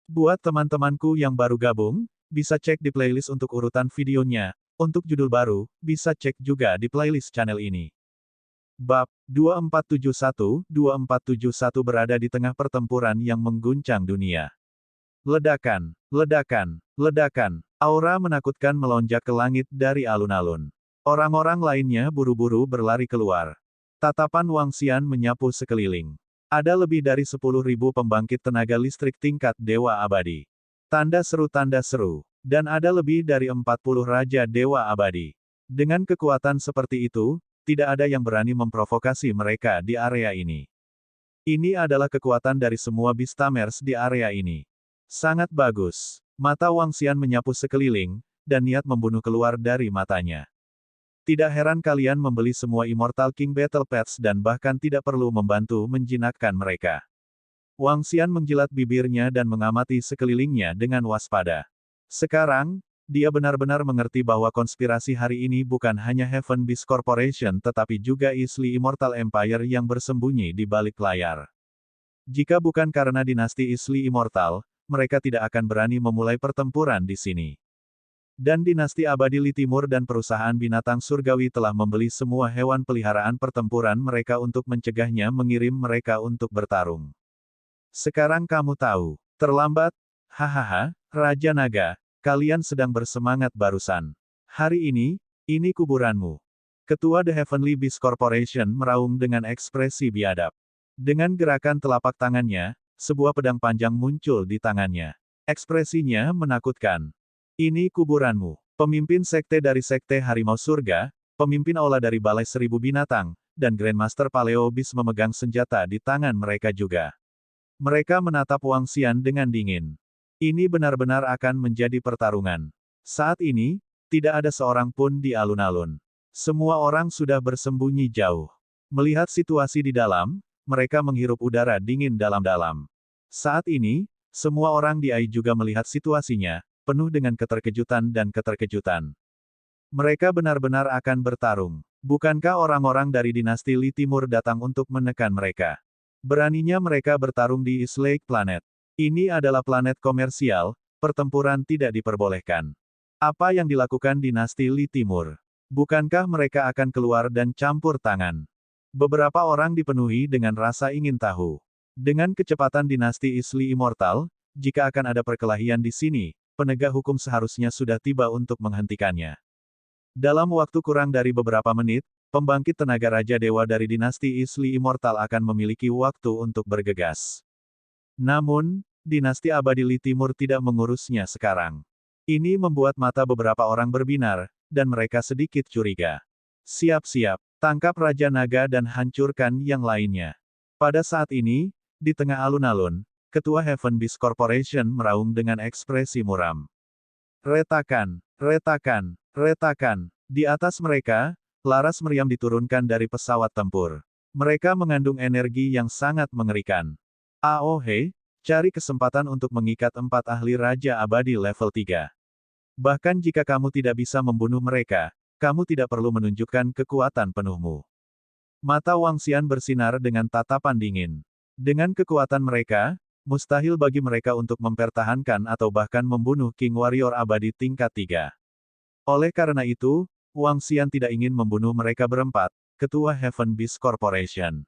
Buat teman-temanku yang baru gabung, bisa cek di playlist untuk urutan videonya. Untuk judul baru, bisa cek juga di playlist channel ini. Bab 2471 berada di tengah pertempuran yang mengguncang dunia. Ledakan, ledakan, ledakan. Aura menakutkan melonjak ke langit dari alun-alun. Orang-orang lainnya buru-buru berlari keluar. Tatapan Wang Xian menyapu sekeliling. Ada lebih dari 10.000 pembangkit tenaga listrik tingkat Dewa Abadi. Tanda seru, dan ada lebih dari 40 Raja Dewa Abadi. Dengan kekuatan seperti itu, tidak ada yang berani memprovokasi mereka di area ini. Ini adalah kekuatan dari semua Beastamers di area ini. Sangat bagus. Mata Wang Xian menyapu sekeliling, dan niat membunuh keluar dari matanya. Tidak heran kalian membeli semua Immortal King Battle Pass dan bahkan tidak perlu membantu menjinakkan mereka. Wang Xian menjilat bibirnya dan mengamati sekelilingnya dengan waspada. Sekarang, dia benar-benar mengerti bahwa konspirasi hari ini bukan hanya Heaven Beast Corporation tetapi juga Isli Immortal Empire yang bersembunyi di balik layar. Jika bukan karena dinasti Isli Immortal, mereka tidak akan berani memulai pertempuran di sini. Dan dinasti Abadi Li Timur dan perusahaan binatang surgawi telah membeli semua hewan peliharaan pertempuran mereka untuk mencegahnya mengirim mereka untuk bertarung. Sekarang kamu tahu. Terlambat? Hahaha, Raja Naga, kalian sedang bersemangat barusan. Hari ini kuburanmu. Ketua The Heavenly Beast Corporation meraung dengan ekspresi biadab. Dengan gerakan telapak tangannya, sebuah pedang panjang muncul di tangannya. Ekspresinya menakutkan. Ini kuburanmu. Pemimpin sekte dari Sekte Harimau Surga, pemimpin aula dari Balai Seribu Binatang, dan Grandmaster Paleo Beast memegang senjata di tangan mereka juga. Mereka menatap Wang Xian dengan dingin. Ini benar-benar akan menjadi pertarungan. Saat ini, tidak ada seorang pun di alun-alun. Semua orang sudah bersembunyi jauh. Melihat situasi di dalam, mereka menghirup udara dingin dalam-dalam. Saat ini, semua orang di Ai juga melihat situasinya, penuh dengan keterkejutan dan keterkejutan. Mereka benar-benar akan bertarung. Bukankah orang-orang dari dinasti Li Timur datang untuk menekan mereka? Beraninya mereka bertarung di East Lake Planet. Ini adalah planet komersial, pertempuran tidak diperbolehkan. Apa yang dilakukan dinasti Li Timur? Bukankah mereka akan keluar dan campur tangan? Beberapa orang dipenuhi dengan rasa ingin tahu. Dengan kecepatan dinasti Isli Immortal, jika akan ada perkelahian di sini, penegak hukum seharusnya sudah tiba untuk menghentikannya. Dalam waktu kurang dari beberapa menit, pembangkit tenaga Raja Dewa dari dinasti Isli Immortal akan memiliki waktu untuk bergegas. Namun, dinasti Abadi Li Timur tidak mengurusnya sekarang. Ini membuat mata beberapa orang berbinar, dan mereka sedikit curiga. Siap-siap, tangkap Raja Naga dan hancurkan yang lainnya. Pada saat ini, di tengah alun-alun, Ketua Heaven Beast Corporation meraung dengan ekspresi muram. Retakan, retakan, retakan. Di atas mereka, laras meriam diturunkan dari pesawat tempur. Mereka mengandung energi yang sangat mengerikan. AOH, cari kesempatan untuk mengikat 4 ahli Raja Abadi level 3. Bahkan jika kamu tidak bisa membunuh mereka, kamu tidak perlu menunjukkan kekuatan penuhmu. Mata Wang Xian bersinar dengan tatapan dingin. Dengan kekuatan mereka, mustahil bagi mereka untuk mempertahankan atau bahkan membunuh King Warrior Abadi tingkat 3. Oleh karena itu, Wang Xian tidak ingin membunuh mereka berempat, Ketua Heaven Beast Corporation.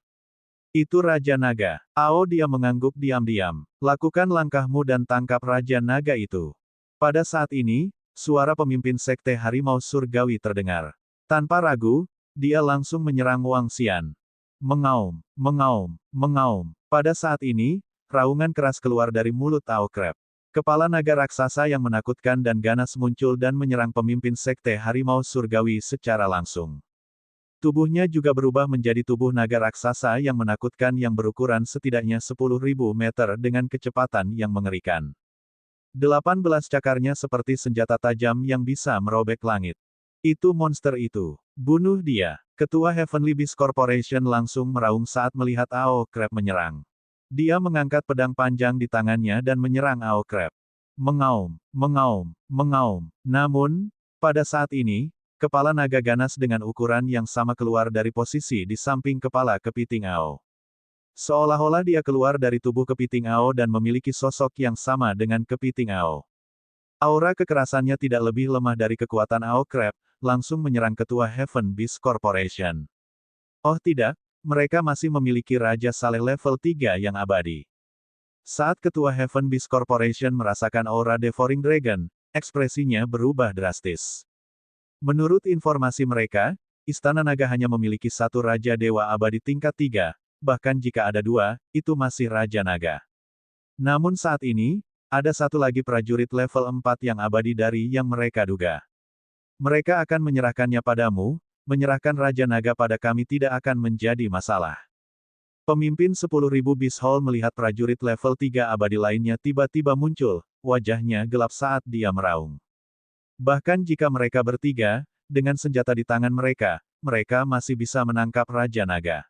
Itu Raja Naga. Dia mengangguk diam-diam. Lakukan langkahmu dan tangkap Raja Naga itu. Pada saat ini, suara pemimpin Sekte Harimau Surgawi terdengar. Tanpa ragu, dia langsung menyerang Wang Xian. Mengaum, mengaum, mengaum. Pada saat ini, raungan keras keluar dari mulut Ao Crab. Kepala naga raksasa yang menakutkan dan ganas muncul dan menyerang pemimpin Sekte Harimau Surgawi secara langsung. Tubuhnya juga berubah menjadi tubuh naga raksasa yang menakutkan yang berukuran setidaknya 10.000 meter dengan kecepatan yang mengerikan. 18 cakarnya seperti senjata tajam yang bisa merobek langit. Itu monster itu. Bunuh dia. Ketua Heavenly Beast Corporation langsung meraung saat melihat Ao Crab menyerang. Dia mengangkat pedang panjang di tangannya dan menyerang Ao Crab. Mengaum, mengaum, mengaum. Namun, pada saat ini, kepala naga ganas dengan ukuran yang sama keluar dari posisi di samping kepala kepiting Ao. Seolah-olah dia keluar dari tubuh kepiting Ao dan memiliki sosok yang sama dengan kepiting Ao. Aura kekerasannya tidak lebih lemah dari kekuatan Ao Crab, langsung menyerang ketua Heaven Beast Corporation. Oh tidak, mereka masih memiliki Raja Saleh level 3 yang abadi. Saat ketua Heaven Beast Corporation merasakan aura Devouring Dragon, ekspresinya berubah drastis. Menurut informasi mereka, Istana Naga hanya memiliki satu Raja Dewa Abadi tingkat 3, bahkan jika ada dua, itu masih Raja Naga. Namun saat ini, ada satu lagi prajurit level 4 yang abadi dari yang mereka duga. Mereka akan menyerahkannya padamu, menyerahkan Raja Naga pada kami tidak akan menjadi masalah. Pemimpin 10.000 Beast Hall melihat prajurit level 3 abadi lainnya tiba-tiba muncul, wajahnya gelap saat dia meraung. Bahkan jika mereka bertiga, dengan senjata di tangan mereka, mereka masih bisa menangkap Raja Naga.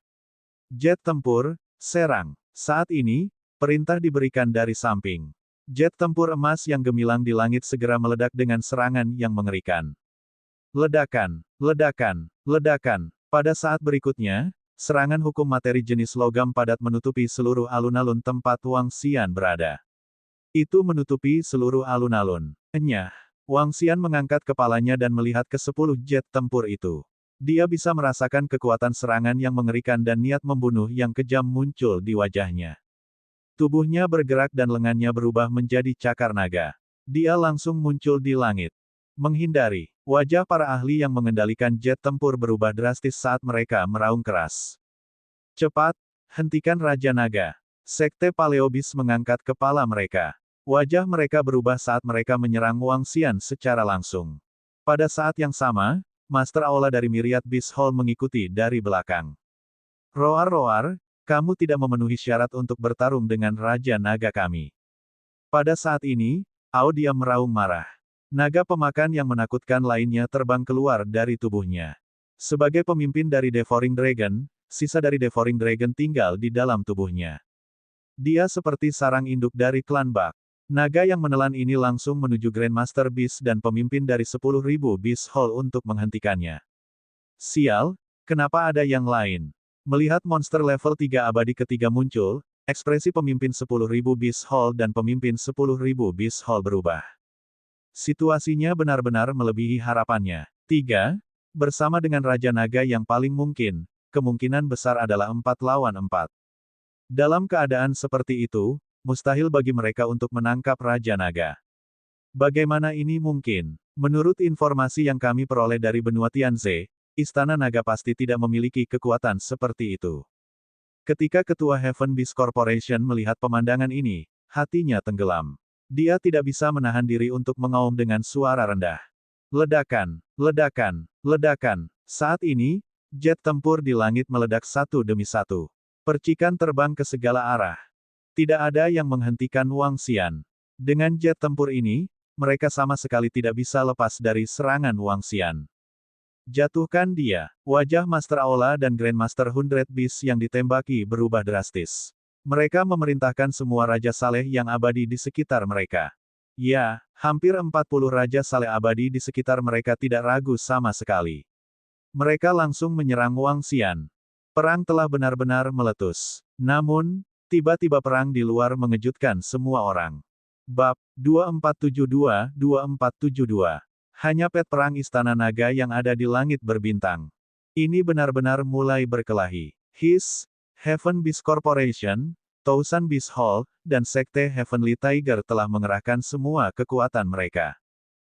Jet tempur, serang. Saat ini, perintah diberikan dari samping. Jet tempur emas yang gemilang di langit segera meledak dengan serangan yang mengerikan. Ledakan, ledakan, ledakan. Pada saat berikutnya, serangan hukum materi jenis logam padat menutupi seluruh alun-alun tempat Wang Xian berada. Itu menutupi seluruh alun-alun. Enyah. Wang Xian mengangkat kepalanya dan melihat ke-10 jet tempur itu. Dia bisa merasakan kekuatan serangan yang mengerikan dan niat membunuh yang kejam muncul di wajahnya. Tubuhnya bergerak dan lengannya berubah menjadi cakar naga. Dia langsung muncul di langit. Menghindari. Wajah para ahli yang mengendalikan jet tempur berubah drastis saat mereka meraung keras. Cepat, hentikan Raja Naga. Sekte Paleobis mengangkat kepala mereka. Wajah mereka berubah saat mereka menyerang Wang Xian secara langsung. Pada saat yang sama, Master Aula dari Myriad Beast Hall mengikuti dari belakang. Roar-roar, kamu tidak memenuhi syarat untuk bertarung dengan Raja Naga kami. Pada saat ini, Ao diam meraung marah. Naga pemakan yang menakutkan lainnya terbang keluar dari tubuhnya. Sebagai pemimpin dari Devouring Dragon, sisa dari Devouring Dragon tinggal di dalam tubuhnya. Dia seperti sarang induk dari klan Bak. Naga yang menelan ini langsung menuju Grandmaster Beast dan pemimpin dari 10.000 Beast Hall untuk menghentikannya. Sial, kenapa ada yang lain? Melihat monster level 3 abadi ketiga muncul, ekspresi pemimpin 10.000 Beast Hall dan pemimpin 10.000 Beast Hall berubah. Situasinya benar-benar melebihi harapannya. 3. Bersama dengan Raja Naga yang paling mungkin, kemungkinan besar adalah 4 lawan 4. Dalam keadaan seperti itu, mustahil bagi mereka untuk menangkap Raja Naga. Bagaimana ini mungkin? Menurut informasi yang kami peroleh dari benua Tianze, Istana Naga pasti tidak memiliki kekuatan seperti itu. Ketika Ketua Heaven Beast Corporation melihat pemandangan ini, hatinya tenggelam. Dia tidak bisa menahan diri untuk mengaum dengan suara rendah. Ledakan, ledakan, ledakan. Saat ini, jet tempur di langit meledak satu demi satu. Percikan terbang ke segala arah. Tidak ada yang menghentikan Wang Xian. Dengan jet tempur ini, mereka sama sekali tidak bisa lepas dari serangan Wang Xian. Jatuhkan dia. Wajah Master Aula dan Grandmaster 100 Beast yang ditembaki berubah drastis. Mereka memerintahkan semua Raja Saleh yang abadi di sekitar mereka. Ya, hampir 40 Raja Saleh abadi di sekitar mereka tidak ragu sama sekali. Mereka langsung menyerang Wang Xian. Perang telah benar-benar meletus. Namun, tiba-tiba perang di luar mengejutkan semua orang. Bab 2472-2472. Hanya pet perang Istana Naga yang ada di langit berbintang. Ini benar-benar mulai berkelahi. Heaven Beast Corporation, Thousand Beast Hall, dan Sekte Heavenly Tiger telah mengerahkan semua kekuatan mereka.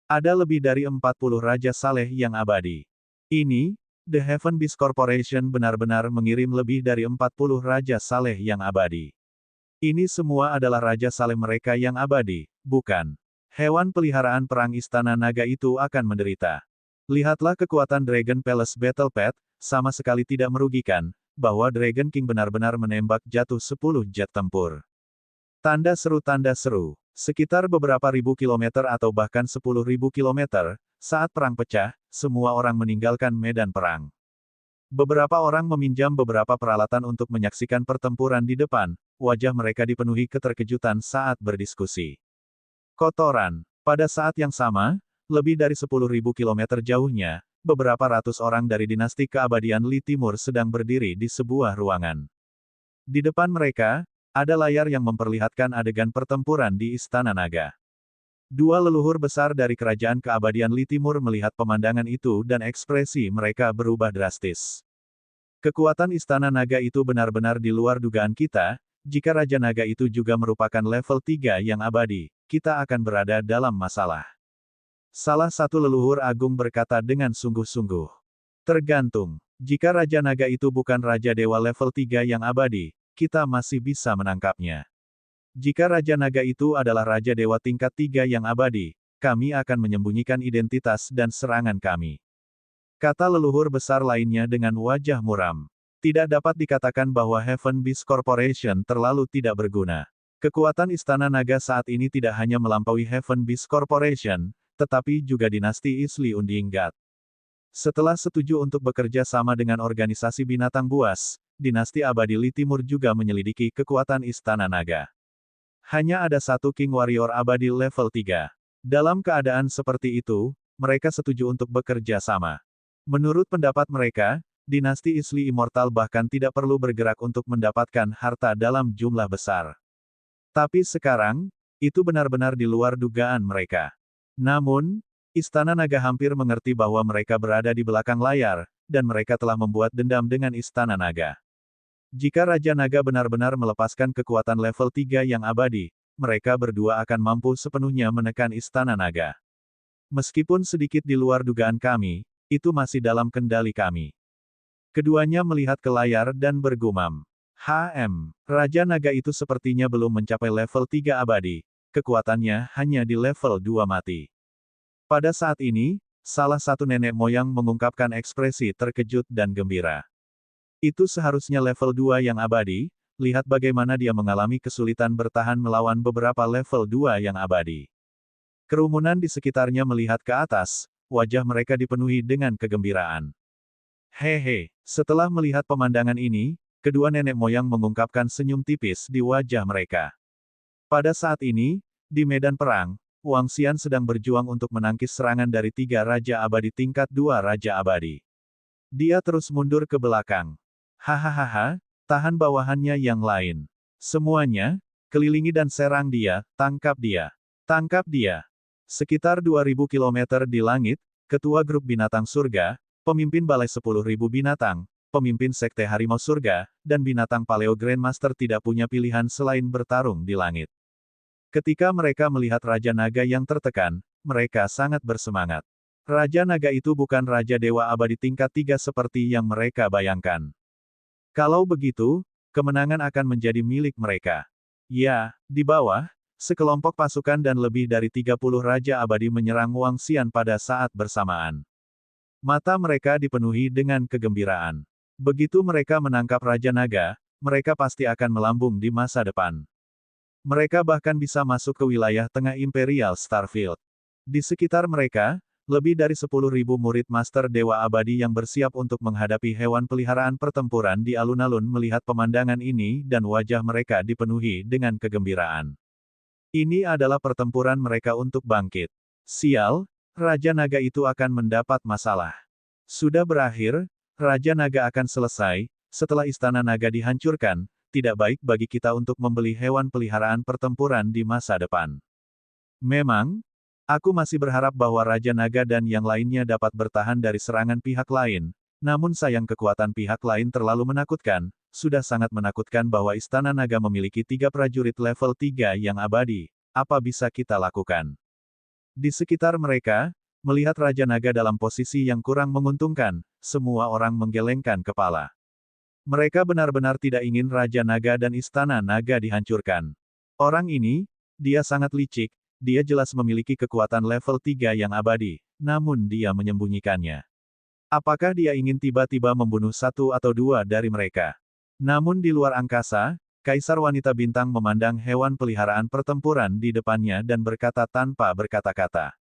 Ada lebih dari 40 Raja Saleh yang abadi. Ini, The Heaven Beast Corporation benar-benar mengirim lebih dari 40 Raja Saleh yang abadi. Ini semua adalah Raja Saleh mereka yang abadi, bukan? Hewan peliharaan perang Istana Naga itu akan menderita. Lihatlah kekuatan Dragon Palace Battle Pet, sama sekali tidak merugikan, bahwa Dragon King benar-benar menembak jatuh 10 jet tempur. Tanda seru, sekitar beberapa ribu kilometer atau bahkan 10.000 kilometer, saat perang pecah, semua orang meninggalkan medan perang. Beberapa orang meminjam beberapa peralatan untuk menyaksikan pertempuran di depan, wajah mereka dipenuhi keterkejutan saat berdiskusi. Kotoran. Pada saat yang sama, lebih dari 10.000 kilometer jauhnya, beberapa ratus orang dari dinasti keabadian Li Timur sedang berdiri di sebuah ruangan. Di depan mereka, ada layar yang memperlihatkan adegan pertempuran di Istana Naga. Dua leluhur besar dari kerajaan keabadian Li Timur melihat pemandangan itu dan ekspresi mereka berubah drastis. Kekuatan Istana Naga itu benar-benar di luar dugaan kita, jika Raja Naga itu juga merupakan level 3 yang abadi, kita akan berada dalam masalah. Salah satu leluhur agung berkata dengan sungguh-sungguh. Tergantung, jika Raja Naga itu bukan Raja Dewa level 3 yang abadi, kita masih bisa menangkapnya. Jika Raja Naga itu adalah Raja Dewa tingkat 3 yang abadi, kami akan menyembunyikan identitas dan serangan kami. Kata leluhur besar lainnya dengan wajah muram. Tidak dapat dikatakan bahwa Heaven Beast Corporation terlalu tidak berguna. Kekuatan Istana Naga saat ini tidak hanya melampaui Heaven Beast Corporation, tetapi juga dinasti Isli Undinggat. Setelah setuju untuk bekerja sama dengan organisasi binatang buas, dinasti abadi Li Timur juga menyelidiki kekuatan Istana Naga. Hanya ada satu King Warrior abadi level 3. Dalam keadaan seperti itu, mereka setuju untuk bekerja sama. Menurut pendapat mereka, dinasti Isli Immortal bahkan tidak perlu bergerak untuk mendapatkan harta dalam jumlah besar. Tapi sekarang, itu benar-benar di luar dugaan mereka. Namun, Istana Naga hampir mengerti bahwa mereka berada di belakang layar, dan mereka telah membuat dendam dengan Istana Naga. Jika Raja Naga benar-benar melepaskan kekuatan level 3 yang abadi, mereka berdua akan mampu sepenuhnya menekan Istana Naga. Meskipun sedikit di luar dugaan kami, itu masih dalam kendali kami. Keduanya melihat ke layar dan bergumam. Raja Naga itu sepertinya belum mencapai level 3 abadi, kekuatannya hanya di level 2 mati. Pada saat ini, salah satu nenek moyang mengungkapkan ekspresi terkejut dan gembira. Itu seharusnya level 2 yang abadi, lihat bagaimana dia mengalami kesulitan bertahan melawan beberapa level 2 yang abadi. Kerumunan di sekitarnya melihat ke atas, wajah mereka dipenuhi dengan kegembiraan. Hehe, setelah melihat pemandangan ini, kedua nenek moyang mengungkapkan senyum tipis di wajah mereka. Pada saat ini, di medan perang, Wang Xian sedang berjuang untuk menangkis serangan dari 3 Raja Abadi tingkat 2 Raja Abadi. Dia terus mundur ke belakang. Hahaha, tahan bawahannya yang lain. Semuanya, kelilingi dan serang dia, tangkap dia. Tangkap dia. Sekitar 2000 km di langit, ketua grup binatang surga, pemimpin balai 10.000 binatang, pemimpin sekte harimau surga, dan binatang paleo Grandmaster tidak punya pilihan selain bertarung di langit. Ketika mereka melihat Raja Naga yang tertekan, mereka sangat bersemangat. Raja Naga itu bukan Raja Dewa Abadi tingkat 3 seperti yang mereka bayangkan. Kalau begitu, kemenangan akan menjadi milik mereka. Ya, di bawah, sekelompok pasukan dan lebih dari 30 Raja Abadi menyerang Wang Xian pada saat bersamaan. Mata mereka dipenuhi dengan kegembiraan. Begitu mereka menangkap Raja Naga, mereka pasti akan melambung di masa depan. Mereka bahkan bisa masuk ke wilayah tengah Imperial Starfield. Di sekitar mereka, lebih dari 10.000 murid Master Dewa Abadi yang bersiap untuk menghadapi hewan peliharaan pertempuran di alun-alun melihat pemandangan ini dan wajah mereka dipenuhi dengan kegembiraan. Ini adalah pertempuran mereka untuk bangkit. Sial, Raja Naga itu akan mendapat masalah. Sudah berakhir, Raja Naga akan selesai, setelah Istana Naga dihancurkan, tidak baik bagi kita untuk membeli hewan peliharaan pertempuran di masa depan. Memang, aku masih berharap bahwa Raja Naga dan yang lainnya dapat bertahan dari serangan pihak lain, namun sayang kekuatan pihak lain terlalu menakutkan, sudah sangat menakutkan bahwa Istana Naga memiliki 3 prajurit level 3 yang abadi. Apa bisa kita lakukan? Di sekitar mereka, melihat Raja Naga dalam posisi yang kurang menguntungkan, semua orang menggelengkan kepala. Mereka benar-benar tidak ingin Raja Naga dan Istana Naga dihancurkan. Orang ini, dia sangat licik, dia jelas memiliki kekuatan level 3 yang abadi, namun dia menyembunyikannya. Apakah dia ingin tiba-tiba membunuh 1 atau 2 dari mereka? Namun di luar angkasa, Kaisar Wanita Bintang memandang hewan peliharaan pertempuran di depannya dan berkata tanpa berkata-kata.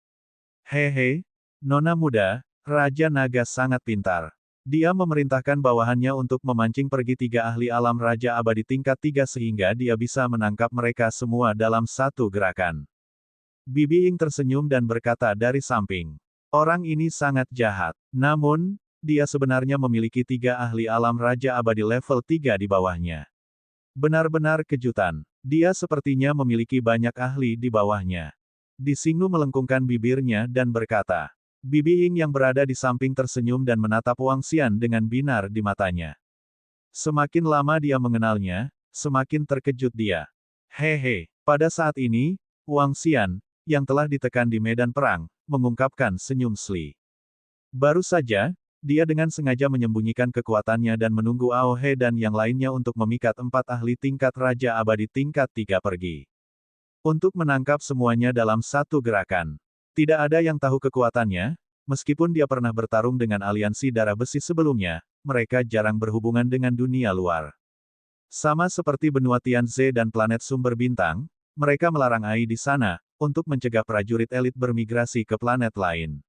Hehe, Nona muda, Raja Naga sangat pintar. Dia memerintahkan bawahannya untuk memancing pergi 3 ahli alam Raja Abadi tingkat 3 sehingga dia bisa menangkap mereka semua dalam satu gerakan. Bibi Ying tersenyum dan berkata dari samping. Orang ini sangat jahat. Namun, dia sebenarnya memiliki 3 ahli alam Raja Abadi level 3 di bawahnya. Benar-benar kejutan. Dia sepertinya memiliki banyak ahli di bawahnya. Xingnu melengkungkan bibirnya dan berkata. Bibi Ying yang berada di samping tersenyum dan menatap Wang Xian dengan binar di matanya. Semakin lama dia mengenalnya, semakin terkejut dia. Hehe, pada saat ini, Wang Xian, yang telah ditekan di medan perang, mengungkapkan senyum Sli. Baru saja, dia dengan sengaja menyembunyikan kekuatannya dan menunggu Ao He dan yang lainnya untuk memikat 4 ahli tingkat Raja Abadi tingkat 3 pergi. Untuk menangkap semuanya dalam satu gerakan. Tidak ada yang tahu kekuatannya, meskipun dia pernah bertarung dengan aliansi darah besi sebelumnya, mereka jarang berhubungan dengan dunia luar. Sama seperti benua Tianze dan planet sumber bintang, mereka melarang AI di sana, untuk mencegah prajurit elit bermigrasi ke planet lain.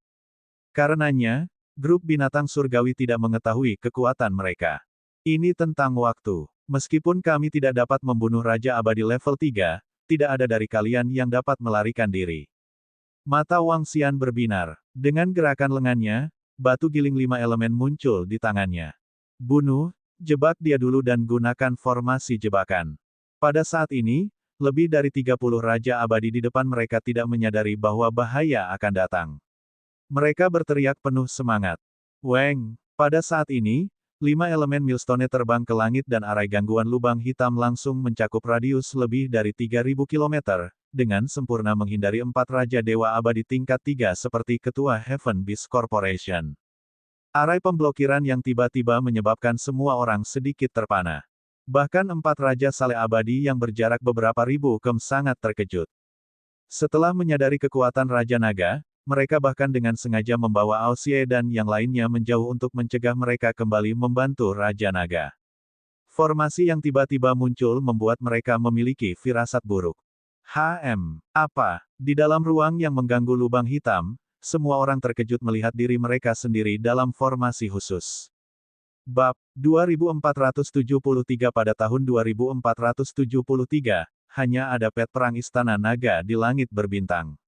Karenanya, grup binatang surgawi tidak mengetahui kekuatan mereka. Ini tentang waktu. Meskipun kami tidak dapat membunuh Raja Abadi level 3, tidak ada dari kalian yang dapat melarikan diri. Mata Wang Xian berbinar. Dengan gerakan lengannya, batu giling 5 elemen muncul di tangannya. Bunuh, jebak dia dulu dan gunakan formasi jebakan. Pada saat ini, lebih dari 30 Raja Abadi di depan mereka tidak menyadari bahwa bahaya akan datang. Mereka berteriak penuh semangat. Weng! Pada saat ini, 5 elemen Millstone terbang ke langit dan arai gangguan lubang hitam langsung mencakup radius lebih dari 3000 km, dengan sempurna menghindari 4 Raja Dewa Abadi tingkat 3 seperti Ketua Heaven Beast Corporation. Arai pemblokiran yang tiba-tiba menyebabkan semua orang sedikit terpana. Bahkan 4 Raja Saleh Abadi yang berjarak beberapa ribu km sangat terkejut. Setelah menyadari kekuatan Raja Naga, mereka bahkan dengan sengaja membawa Ao Xie dan yang lainnya menjauh untuk mencegah mereka kembali membantu Raja Naga. Formasi yang tiba-tiba muncul membuat mereka memiliki firasat buruk. Apa? Di dalam ruang yang mengganggu lubang hitam, semua orang terkejut melihat diri mereka sendiri dalam formasi khusus. Bab 2473 pada tahun 2473, hanya ada pet perang Istana Naga di langit berbintang.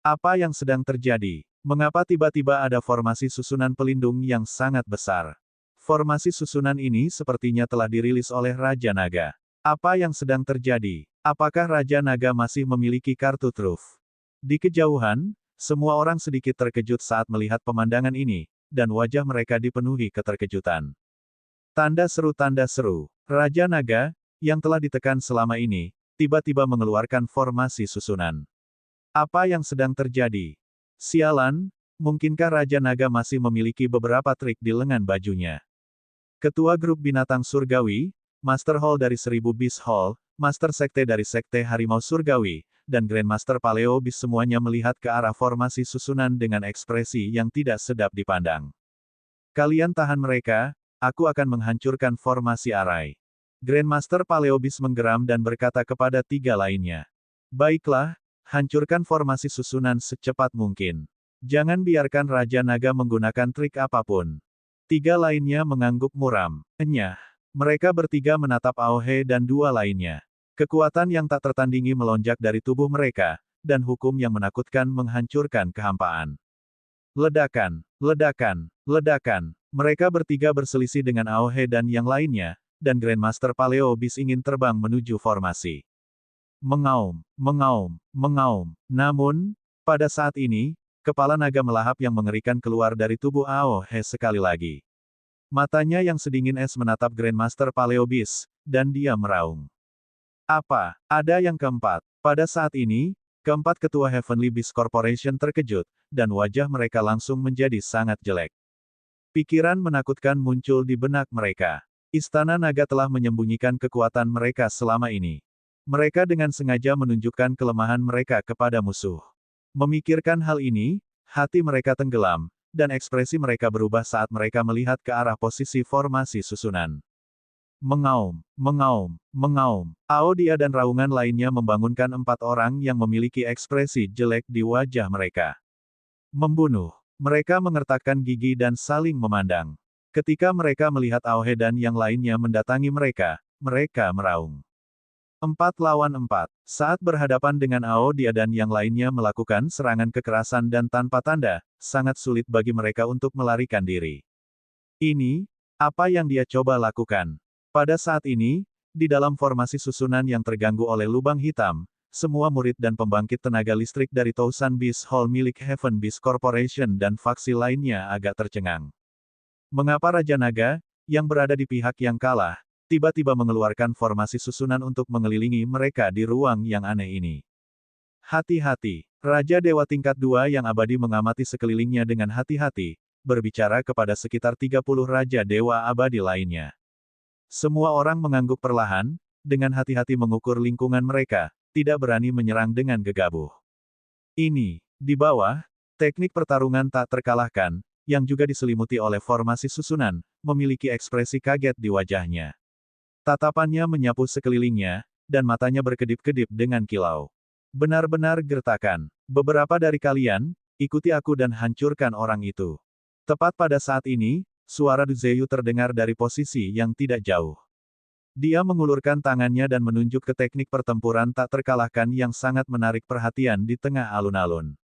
Apa yang sedang terjadi? Mengapa tiba-tiba ada formasi susunan pelindung yang sangat besar? Formasi susunan ini sepertinya telah dirilis oleh Raja Naga. Apa yang sedang terjadi? Apakah Raja Naga masih memiliki kartu truf? Di kejauhan, semua orang sedikit terkejut saat melihat pemandangan ini, dan wajah mereka dipenuhi keterkejutan. Tanda seru. Raja Naga, yang telah ditekan selama ini, tiba-tiba mengeluarkan formasi susunan. Apa yang sedang terjadi? Sialan, mungkinkah Raja Naga masih memiliki beberapa trik di lengan bajunya? Ketua Grup Binatang Surgawi, Master Hall dari 1000 Beast Hall, Master Sekte dari Sekte Harimau Surgawi, dan Grandmaster Paleo Beast semuanya melihat ke arah formasi susunan dengan ekspresi yang tidak sedap dipandang. Kalian tahan mereka, aku akan menghancurkan formasi arai. Grandmaster Paleo Beast menggeram dan berkata kepada 3 lainnya. Baiklah, hancurkan formasi susunan secepat mungkin. Jangan biarkan Raja Naga menggunakan trik apapun. 3 lainnya mengangguk muram. Enyah. Mereka bertiga menatap Ao He dan 2 lainnya. Kekuatan yang tak tertandingi melonjak dari tubuh mereka, dan hukum yang menakutkan menghancurkan kehampaan. Ledakan. Mereka bertiga berselisih dengan Ao He dan yang lainnya, dan Grandmaster Paleo Beast ingin terbang menuju formasi. Mengaum. Namun, pada saat ini, kepala naga melahap yang mengerikan keluar dari tubuh Ao He sekali lagi. Matanya yang sedingin es menatap Grandmaster Paleo Beast, dan dia meraung. Apa? Ada yang keempat. Pada saat ini, keempat ketua Heavenly Beast Corporation terkejut, dan wajah mereka langsung menjadi sangat jelek. Pikiran menakutkan muncul di benak mereka. Istana Naga telah menyembunyikan kekuatan mereka selama ini. Mereka dengan sengaja menunjukkan kelemahan mereka kepada musuh. Memikirkan hal ini, hati mereka tenggelam, dan ekspresi mereka berubah saat mereka melihat ke arah posisi formasi susunan. Mengaum. Ao Dia dan raungan lainnya membangunkan 4 orang yang memiliki ekspresi jelek di wajah mereka. Membunuh. Mereka mengertakkan gigi dan saling memandang. Ketika mereka melihat Ao He dan yang lainnya mendatangi mereka, mereka meraung. 4 lawan 4. Saat berhadapan dengan Ao Dia dan yang lainnya melakukan serangan kekerasan dan tanpa tanda, sangat sulit bagi mereka untuk melarikan diri. Ini, apa yang dia coba lakukan. Pada saat ini, di dalam formasi susunan yang terganggu oleh lubang hitam, semua murid dan pembangkit tenaga listrik dari Tousan Beast Hall milik Heaven Beast Corporation dan faksi lainnya agak tercengang. Mengapa Raja Naga, yang berada di pihak yang kalah, tiba-tiba mengeluarkan formasi susunan untuk mengelilingi mereka di ruang yang aneh ini? Hati-hati. Raja Dewa tingkat 2 yang abadi mengamati sekelilingnya dengan hati-hati, berbicara kepada sekitar 30 Raja Dewa abadi lainnya. Semua orang mengangguk perlahan, dengan hati-hati mengukur lingkungan mereka, tidak berani menyerang dengan gegabah. Ini, di bawah, teknik pertarungan tak terkalahkan, yang juga diselimuti oleh formasi susunan, memiliki ekspresi kaget di wajahnya. Tatapannya menyapu sekelilingnya, dan matanya berkedip-kedip dengan kilau. Benar-benar gertakan. Beberapa dari kalian, ikuti aku dan hancurkan orang itu. Tepat pada saat ini, suara Du Zeyu terdengar dari posisi yang tidak jauh. Dia mengulurkan tangannya dan menunjuk ke teknik pertempuran tak terkalahkan yang sangat menarik perhatian di tengah alun-alun.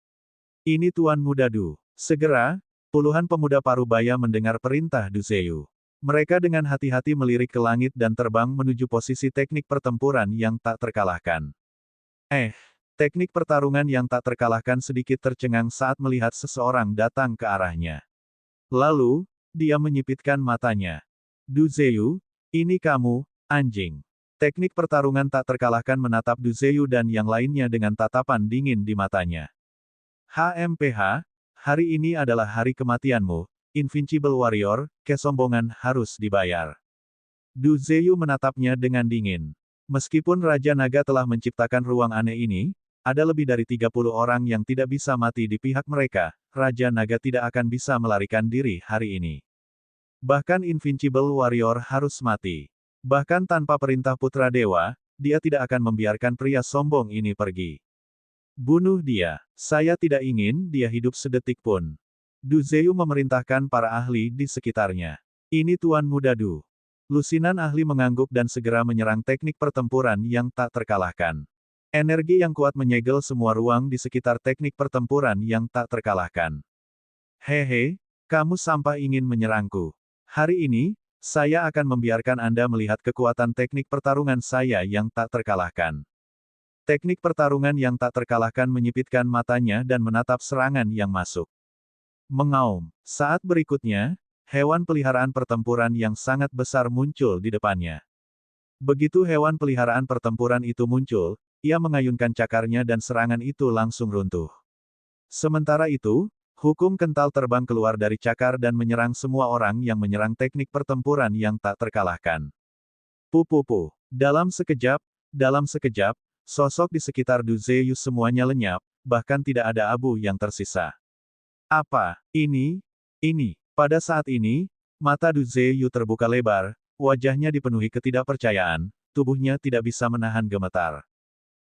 Ini Tuan Muda Du. Segera, puluhan pemuda Parubaya mendengar perintah Du Zeyu. Mereka dengan hati-hati melirik ke langit dan terbang menuju posisi teknik pertempuran yang tak terkalahkan. Teknik pertarungan yang tak terkalahkan sedikit tercengang saat melihat seseorang datang ke arahnya. Lalu, dia menyipitkan matanya. Du Zeyu, ini kamu, anjing. Teknik pertarungan tak terkalahkan menatap Du Zeyu dan yang lainnya dengan tatapan dingin di matanya. HMPH, hari ini adalah hari kematianmu, Invincible Warrior, kesombongan harus dibayar. Du Zeyu menatapnya dengan dingin. Meskipun Raja Naga telah menciptakan ruang aneh ini, ada lebih dari 30 orang yang tidak bisa mati di pihak mereka, Raja Naga tidak akan bisa melarikan diri hari ini. Bahkan Invincible Warrior harus mati. Bahkan tanpa perintah Putra Dewa, dia tidak akan membiarkan pria sombong ini pergi. Bunuh dia. Saya tidak ingin dia hidup sedetik pun. Du Zeyu memerintahkan para ahli di sekitarnya. Ini Tuan Muda Du. Lusinan ahli mengangguk dan segera menyerang teknik pertempuran yang tak terkalahkan. Energi yang kuat menyegel semua ruang di sekitar teknik pertempuran yang tak terkalahkan. Hehe, kamu sampah ingin menyerangku. Hari ini, saya akan membiarkan Anda melihat kekuatan teknik pertarungan saya yang tak terkalahkan. Teknik pertarungan yang tak terkalahkan menyipitkan matanya dan menatap serangan yang masuk. Mengaum. Saat berikutnya, hewan peliharaan pertempuran yang sangat besar muncul di depannya. Begitu hewan peliharaan pertempuran itu muncul, ia mengayunkan cakarnya dan serangan itu langsung runtuh. Sementara itu, hukum kental terbang keluar dari cakar dan menyerang semua orang yang menyerang teknik pertempuran yang tak terkalahkan. Pupupu. Dalam sekejap, sosok di sekitar Du Zeyu semuanya lenyap, bahkan tidak ada abu yang tersisa. Apa? Ini? Pada saat ini, mata Du Zeyu terbuka lebar, wajahnya dipenuhi ketidakpercayaan, tubuhnya tidak bisa menahan gemetar.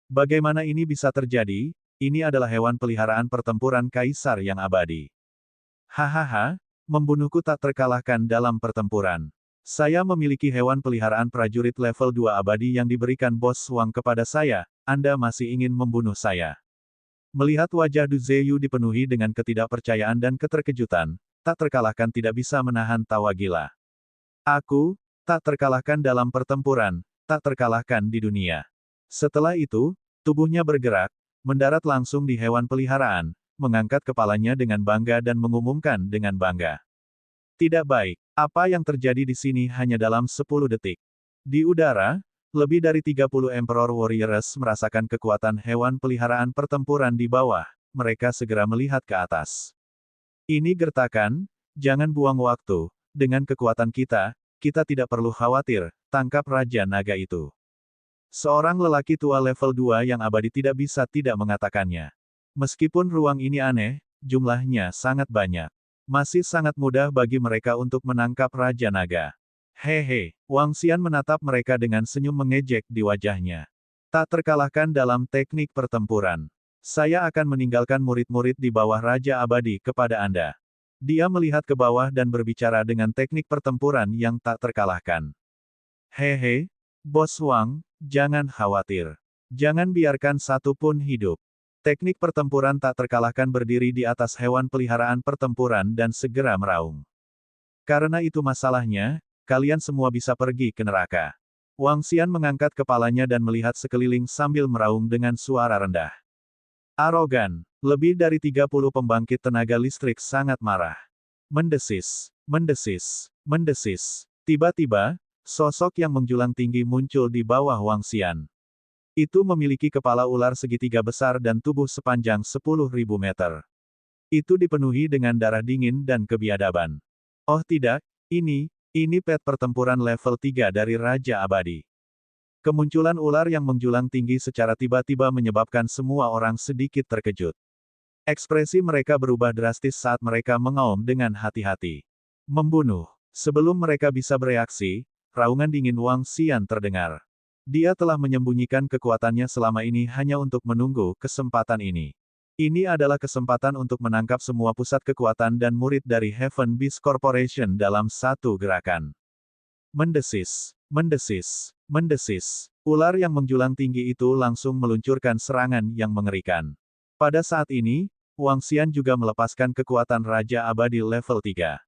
Bagaimana ini bisa terjadi? Ini adalah hewan peliharaan pertempuran kaisar yang abadi. Hahaha, membunuhku tak terkalahkan dalam pertempuran. Saya memiliki hewan peliharaan prajurit level 2 abadi yang diberikan Bos Wang kepada saya, Anda masih ingin membunuh saya. Melihat wajah Du Zeyu dipenuhi dengan ketidakpercayaan dan keterkejutan, tak terkalahkan tidak bisa menahan tawa gila. Aku, tak terkalahkan dalam pertempuran, tak terkalahkan di dunia. Setelah itu, tubuhnya bergerak, mendarat langsung di hewan peliharaan, mengangkat kepalanya dengan bangga dan mengumumkan dengan bangga. Tidak baik, apa yang terjadi di sini hanya dalam 10 detik. Di udara, lebih dari 30 Emperor Warriors merasakan kekuatan hewan peliharaan pertempuran di bawah, mereka segera melihat ke atas. Ini gertakan, jangan buang waktu, dengan kekuatan kita tidak perlu khawatir, tangkap Raja Naga itu. Seorang lelaki tua level 2 yang abadi tidak bisa tidak mengatakannya. Meskipun ruang ini aneh, jumlahnya sangat banyak. Masih sangat mudah bagi mereka untuk menangkap Raja Naga. Hehe, Wang Xian menatap mereka dengan senyum mengejek di wajahnya. Tak terkalahkan dalam teknik pertempuran. Saya akan meninggalkan murid-murid di bawah Raja Abadi kepada Anda. Dia melihat ke bawah dan berbicara dengan teknik pertempuran yang tak terkalahkan. Hehe, Bos Wang, jangan khawatir. Jangan biarkan satu pun hidup. Teknik pertempuran tak terkalahkan berdiri di atas hewan peliharaan pertempuran dan segera meraung. Karena itu masalahnya, kalian semua bisa pergi ke neraka. Wang Xian mengangkat kepalanya dan melihat sekeliling sambil meraung dengan suara rendah. Arogan, lebih dari 30 pembangkit tenaga listrik sangat marah. Mendesis, mendesis, mendesis. Tiba-tiba, sosok yang menjulang tinggi muncul di bawah Wang Xian. Itu memiliki kepala ular segitiga besar dan tubuh sepanjang 10.000 meter. Itu dipenuhi dengan darah dingin dan kebiadaban. Oh tidak, ini pet pertempuran level 3 dari Raja Abadi. Kemunculan ular yang menjulang tinggi secara tiba-tiba menyebabkan semua orang sedikit terkejut. Ekspresi mereka berubah drastis saat mereka mengaum dengan hati-hati. Membunuh. Sebelum mereka bisa bereaksi, raungan dingin Wang Xian terdengar. Dia telah menyembunyikan kekuatannya selama ini hanya untuk menunggu kesempatan ini. Ini adalah kesempatan untuk menangkap semua pusat kekuatan dan murid dari Heaven Beast Corporation dalam satu gerakan. Mendesis, mendesis, mendesis. Ular yang menjulang tinggi itu langsung meluncurkan serangan yang mengerikan. Pada saat ini, Wang Xian juga melepaskan kekuatan Raja Abadi level 3.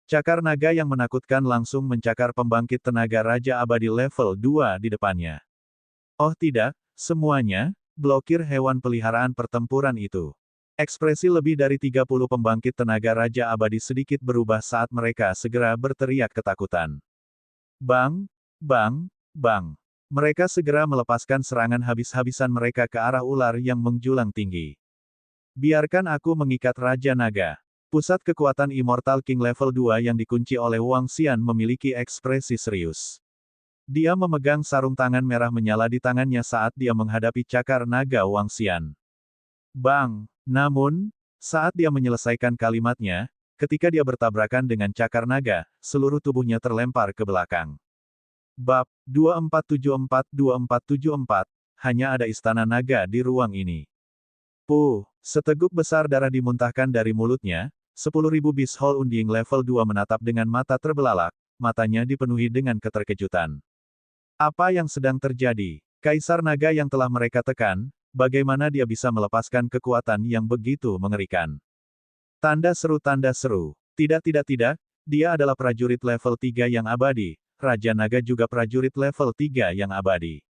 Cakar naga yang menakutkan langsung mencakar pembangkit tenaga Raja Abadi level 2 di depannya. Oh tidak, semuanya, blokir hewan peliharaan pertempuran itu. Ekspresi lebih dari 30 pembangkit tenaga Raja Abadi sedikit berubah saat mereka segera berteriak ketakutan. Bang, bang, bang. Mereka segera melepaskan serangan habis-habisan mereka ke arah ular yang menjulang tinggi. Biarkan aku mengikat Raja Naga. Pusat kekuatan Immortal King level 2 yang dikunci oleh Wang Xian memiliki ekspresi serius. Dia memegang sarung tangan merah menyala di tangannya saat dia menghadapi cakar naga Wang Xian. Bang! Namun, saat dia menyelesaikan kalimatnya, ketika dia bertabrakan dengan cakar naga, seluruh tubuhnya terlempar ke belakang. Bab 2474-2474, hanya ada istana naga di ruang ini. Seteguk besar darah dimuntahkan dari mulutnya, 10.000 Beast Hall Undying level 2 menatap dengan mata terbelalak, matanya dipenuhi dengan keterkejutan. Apa yang sedang terjadi? Kaisar Naga yang telah mereka tekan, bagaimana dia bisa melepaskan kekuatan yang begitu mengerikan? Tanda seru. Tidak, dia adalah prajurit level 3 yang abadi, Raja Naga juga prajurit level 3 yang abadi.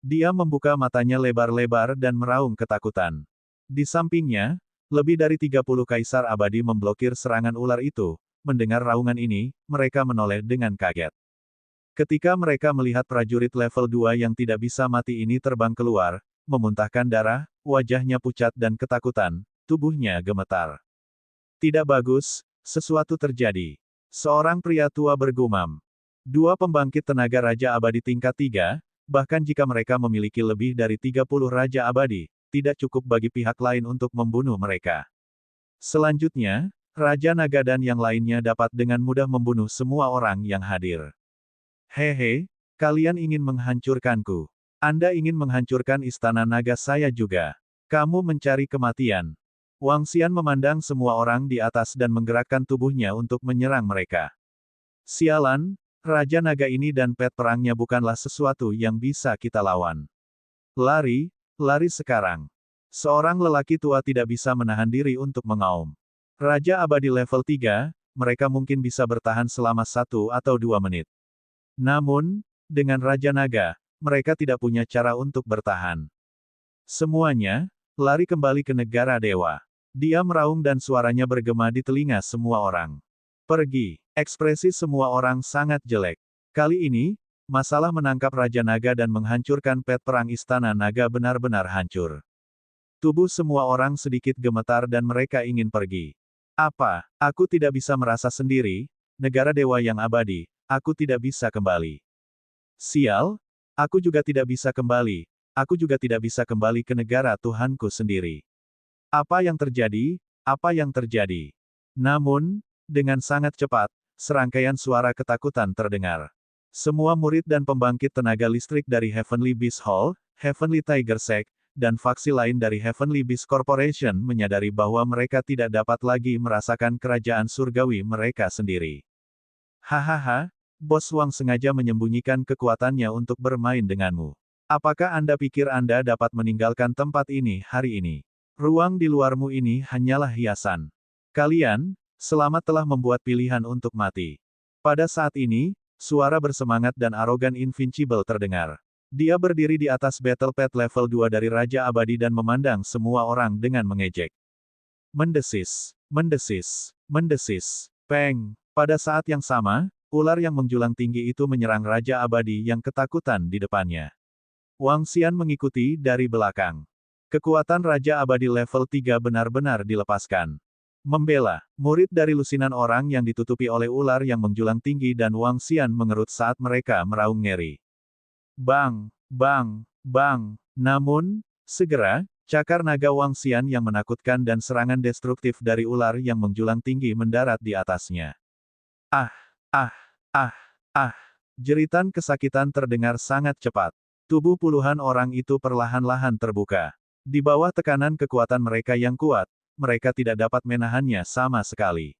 Dia membuka matanya lebar-lebar dan meraung ketakutan. Di sampingnya, lebih dari 30 kaisar abadi memblokir serangan ular itu. Mendengar raungan ini, mereka menoleh dengan kaget. Ketika mereka melihat prajurit level 2 yang tidak bisa mati ini terbang keluar, memuntahkan darah, wajahnya pucat dan ketakutan, tubuhnya gemetar. Tidak bagus, sesuatu terjadi. Seorang pria tua bergumam. Dua pembangkit tenaga Raja Abadi tingkat 3, bahkan jika mereka memiliki lebih dari 30 Raja Abadi, tidak cukup bagi pihak lain untuk membunuh mereka. Selanjutnya, Raja Naga dan yang lainnya dapat dengan mudah membunuh semua orang yang hadir. Hehe, kalian ingin menghancurkanku. Anda ingin menghancurkan istana naga saya juga. Kamu mencari kematian. Wang Xian memandang semua orang di atas dan menggerakkan tubuhnya untuk menyerang mereka. Sialan, Raja Naga ini dan pet perangnya bukanlah sesuatu yang bisa kita lawan. Lari, lari sekarang. Seorang lelaki tua tidak bisa menahan diri untuk mengaum. Raja Abadi level 3, mereka mungkin bisa bertahan selama 1 atau 2 menit. Namun, dengan Raja Naga, mereka tidak punya cara untuk bertahan. Semuanya, lari kembali ke negara dewa. Dia meraung dan suaranya bergema di telinga semua orang. Pergi. Ekspresi semua orang sangat jelek. Kali ini, masalah menangkap Raja Naga dan menghancurkan pet perang istana naga benar-benar hancur. Tubuh semua orang sedikit gemetar dan mereka ingin pergi. Apa? Aku tidak bisa merasa sendiri, negara dewa yang abadi. Aku tidak bisa kembali. Sial, aku juga tidak bisa kembali. Aku juga tidak bisa kembali ke negara Tuhanku sendiri. Apa yang terjadi? Apa yang terjadi? Namun, dengan sangat cepat, serangkaian suara ketakutan terdengar. Semua murid dan pembangkit tenaga listrik dari Heavenly Beast Hall, Heavenly Tiger Sect, dan faksi lain dari Heavenly Beast Corporation menyadari bahwa mereka tidak dapat lagi merasakan kerajaan surgawi mereka sendiri. Hahaha. Bos Wang sengaja menyembunyikan kekuatannya untuk bermain denganmu. Apakah Anda pikir Anda dapat meninggalkan tempat ini hari ini? Ruang di luarmu ini hanyalah hiasan. Kalian, selamat telah membuat pilihan untuk mati. Pada saat ini, Suara bersemangat dan arogan Invincible terdengar. Dia berdiri di atas Battle Pad level 2 dari Raja Abadi dan memandang semua orang dengan mengejek. Mendesis, mendesis, mendesis. Peng! Pada saat yang sama, ular yang menjulang tinggi itu menyerang Raja Abadi yang ketakutan di depannya. Wang Xian mengikuti dari belakang. Kekuatan Raja Abadi level 3 benar-benar dilepaskan. Membela, murid dari lusinan orang yang ditutupi oleh ular yang menjulang tinggi dan Wang Xian mengerut saat mereka meraung ngeri. Bang, bang, bang. Namun, segera, cakar naga Wang Xian yang menakutkan dan serangan destruktif dari ular yang menjulang tinggi mendarat di atasnya. Ah, ah, ah, ah. Jeritan kesakitan terdengar sangat cepat. Tubuh puluhan orang itu perlahan-lahan terbuka. Di bawah tekanan kekuatan mereka yang kuat, mereka tidak dapat menahannya sama sekali.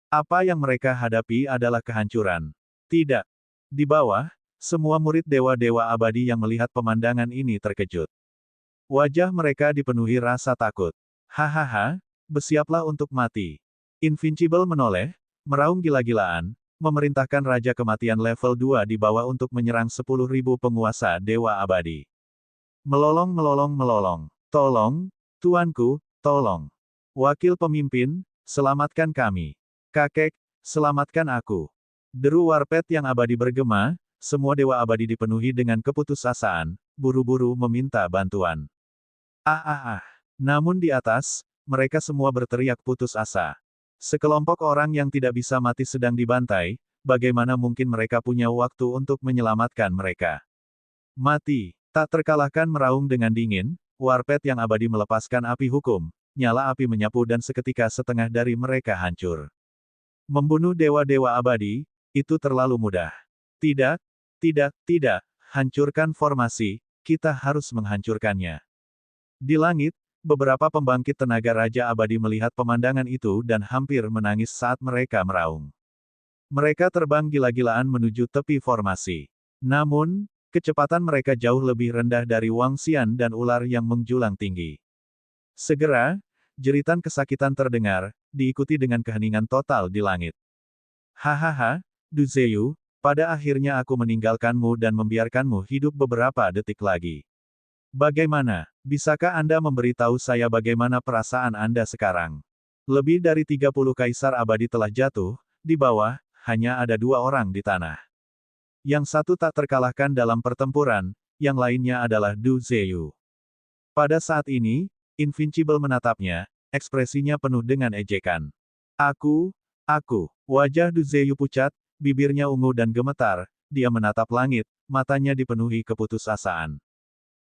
Apa yang mereka hadapi adalah kehancuran. Tidak. Di bawah, semua murid dewa-dewa abadi yang melihat pemandangan ini terkejut. Wajah mereka dipenuhi rasa takut. Hahaha, bersiaplah untuk mati. Invincible menoleh, meraung gila-gilaan, memerintahkan Raja Kematian level 2 di bawah untuk menyerang 10.000 penguasa dewa abadi. Melolong melolong melolong. Tolong, tuanku, tolong. Wakil pemimpin, selamatkan kami. Kakek, selamatkan aku. Deru Warped yang abadi bergema, semua dewa abadi dipenuhi dengan keputusasaan, buru-buru meminta bantuan. Namun di atas, mereka semua berteriak putus asa. Sekelompok orang yang tidak bisa mati sedang dibantai, bagaimana mungkin mereka punya waktu untuk menyelamatkan mereka? Mati, tak terkalahkan meraung dengan dingin, Warped yang abadi melepaskan api hukum, nyala api menyapu dan seketika setengah dari mereka hancur. Membunuh dewa-dewa abadi, itu terlalu mudah. Tidak, tidak, tidak, hancurkan formasi, kita harus menghancurkannya. Di langit, beberapa pembangkit tenaga Raja Abadi melihat pemandangan itu dan hampir menangis saat mereka meraung. Mereka terbang gila-gilaan menuju tepi formasi. Namun, kecepatan mereka jauh lebih rendah dari Wang Xian dan ular yang menjulang tinggi. Segera, jeritan kesakitan terdengar, diikuti dengan keheningan total di langit. Hahaha, Du Zeyu, pada akhirnya aku meninggalkanmu dan membiarkanmu hidup beberapa detik lagi. Bagaimana? Bisakah Anda memberitahu saya bagaimana perasaan Anda sekarang? Lebih dari 30 kaisar abadi telah jatuh, di bawah, hanya ada 2 orang di tanah. Yang satu tak terkalahkan dalam pertempuran, yang lainnya adalah Du Zeyu. Pada saat ini, Invincible menatapnya, ekspresinya penuh dengan ejekan. Aku, wajah Du Zeyu pucat, bibirnya ungu dan gemetar, dia menatap langit, matanya dipenuhi keputusasaan.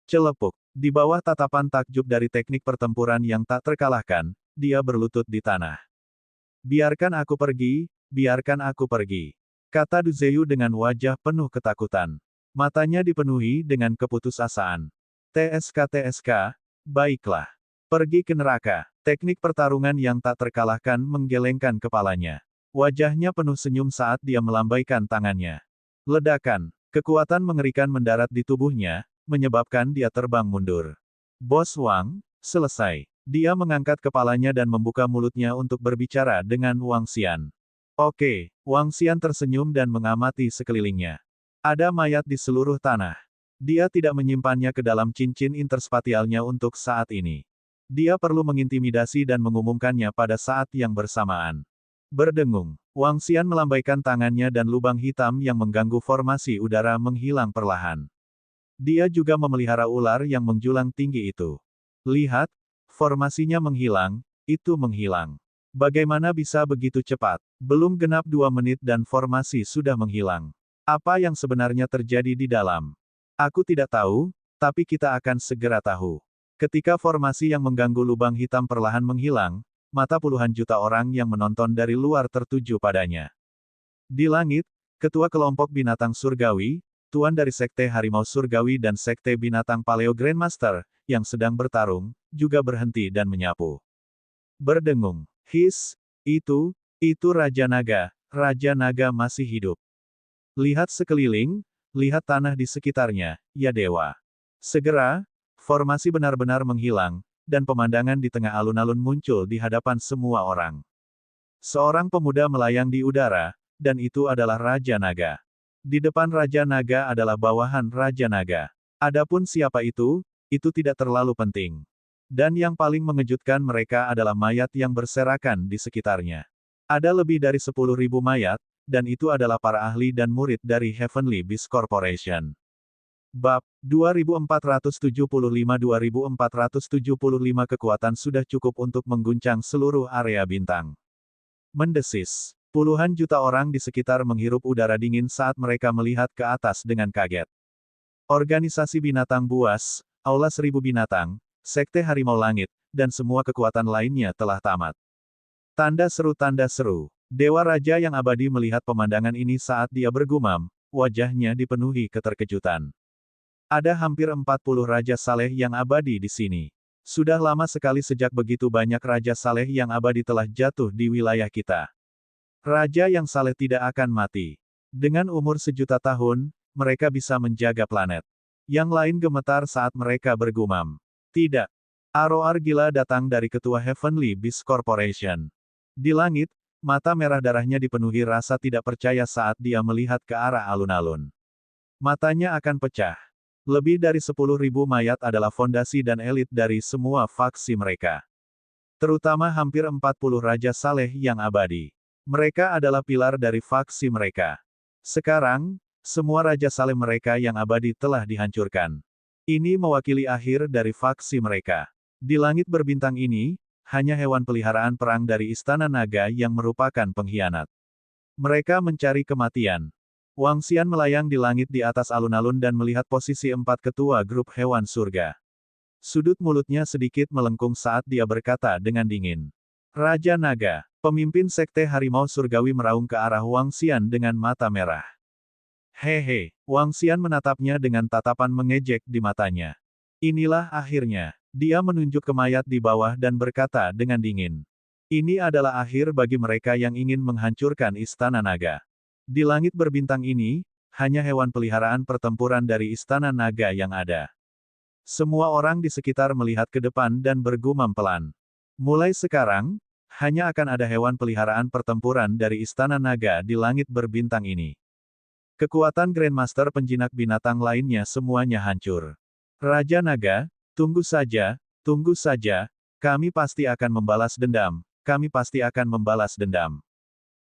Celepuk, di bawah tatapan takjub dari teknik pertempuran yang tak terkalahkan, dia berlutut di tanah. Biarkan aku pergi, biarkan aku pergi. Kata Du Zeyu dengan wajah penuh ketakutan. Matanya dipenuhi dengan keputusasaan. TSK, baiklah. Pergi ke neraka. Teknik pertarungan yang tak terkalahkan menggelengkan kepalanya. Wajahnya penuh senyum saat dia melambaikan tangannya. Ledakan, kekuatan mengerikan mendarat di tubuhnya, menyebabkan dia terbang mundur. Bos Wang, selesai. Dia mengangkat kepalanya dan membuka mulutnya untuk berbicara dengan Wang Xian. Oke, Wang Xian tersenyum dan mengamati sekelilingnya. Ada mayat di seluruh tanah. Dia tidak menyimpannya ke dalam cincin interspatialnya untuk saat ini. Dia perlu mengintimidasi dan mengumumkannya pada saat yang bersamaan. Berdengung, Wang Xian melambaikan tangannya dan lubang hitam yang mengganggu formasi udara menghilang perlahan. Dia juga memelihara ular yang menjulang tinggi itu. Lihat, formasinya menghilang, itu menghilang. Bagaimana bisa begitu cepat? Belum genap 2 menit dan formasi sudah menghilang. Apa yang sebenarnya terjadi di dalam? Aku tidak tahu, tapi kita akan segera tahu. Ketika formasi yang mengganggu lubang hitam perlahan menghilang, mata puluhan juta orang yang menonton dari luar tertuju padanya. Di langit, ketua kelompok binatang surgawi, tuan dari Sekte Harimau Surgawi dan Sekte Binatang Paleo Grandmaster, yang sedang bertarung, juga berhenti dan menyapu. Berdengung. Itu Raja Naga masih hidup. Lihat sekeliling, lihat tanah di sekitarnya, ya dewa. Segera, formasi benar-benar menghilang, dan pemandangan di tengah alun-alun muncul di hadapan semua orang. Seorang pemuda melayang di udara, dan itu adalah Raja Naga. Di depan Raja Naga adalah bawahan Raja Naga. Adapun siapa itu tidak terlalu penting. Dan yang paling mengejutkan mereka adalah mayat yang berserakan di sekitarnya. Ada lebih dari 10.000 mayat, dan itu adalah para ahli dan murid dari Heavenly Beast Corporation. Bab 2475-2475 kekuatan sudah cukup untuk mengguncang seluruh area bintang. Mendesis. Puluhan juta orang di sekitar menghirup udara dingin saat mereka melihat ke atas dengan kaget. Organisasi binatang buas, Aula Seribu Binatang, Sekte Harimau Langit, dan semua kekuatan lainnya telah tamat. Tanda seru. Dewa Raja yang abadi melihat pemandangan ini saat dia bergumam, wajahnya dipenuhi keterkejutan. Ada hampir 40 Raja Saleh yang abadi di sini. Sudah lama sekali sejak begitu banyak Raja Saleh yang abadi telah jatuh di wilayah kita. Raja yang saleh tidak akan mati. Dengan umur 1.000.000 tahun, mereka bisa menjaga planet. Yang lain gemetar saat mereka bergumam. Tidak. Aroar gila datang dari ketua Heavenly Beast Corporation. Di langit, mata merah darahnya dipenuhi rasa tidak percaya saat dia melihat ke arah alun-alun. Matanya akan pecah. Lebih dari 10.000 mayat adalah fondasi dan elit dari semua faksi mereka. Terutama hampir 40 Raja Saleh yang abadi. Mereka adalah pilar dari faksi mereka. Sekarang, semua Raja Saleh mereka yang abadi telah dihancurkan. Ini mewakili akhir dari faksi mereka. Di langit berbintang ini, hanya hewan peliharaan perang dari Istana Naga yang merupakan pengkhianat. Mereka mencari kematian. Wang Xian melayang di langit di atas alun-alun dan melihat posisi 4 ketua grup hewan surga. Sudut mulutnya sedikit melengkung saat dia berkata dengan dingin. Raja Naga, pemimpin Sekte Harimau Surgawi meraung ke arah Wang Xian dengan mata merah. Hehe, Wang Xian menatapnya dengan tatapan mengejek di matanya. Inilah akhirnya. Dia menunjuk ke mayat di bawah dan berkata dengan dingin. Ini adalah akhir bagi mereka yang ingin menghancurkan Istana Naga. Di langit berbintang ini, hanya hewan peliharaan pertempuran dari Istana Naga yang ada. Semua orang di sekitar melihat ke depan dan bergumam pelan. Mulai sekarang, hanya akan ada hewan peliharaan pertempuran dari Istana Naga di langit berbintang ini. Kekuatan Grandmaster penjinak binatang lainnya semuanya hancur. Raja Naga, tunggu saja, kami pasti akan membalas dendam.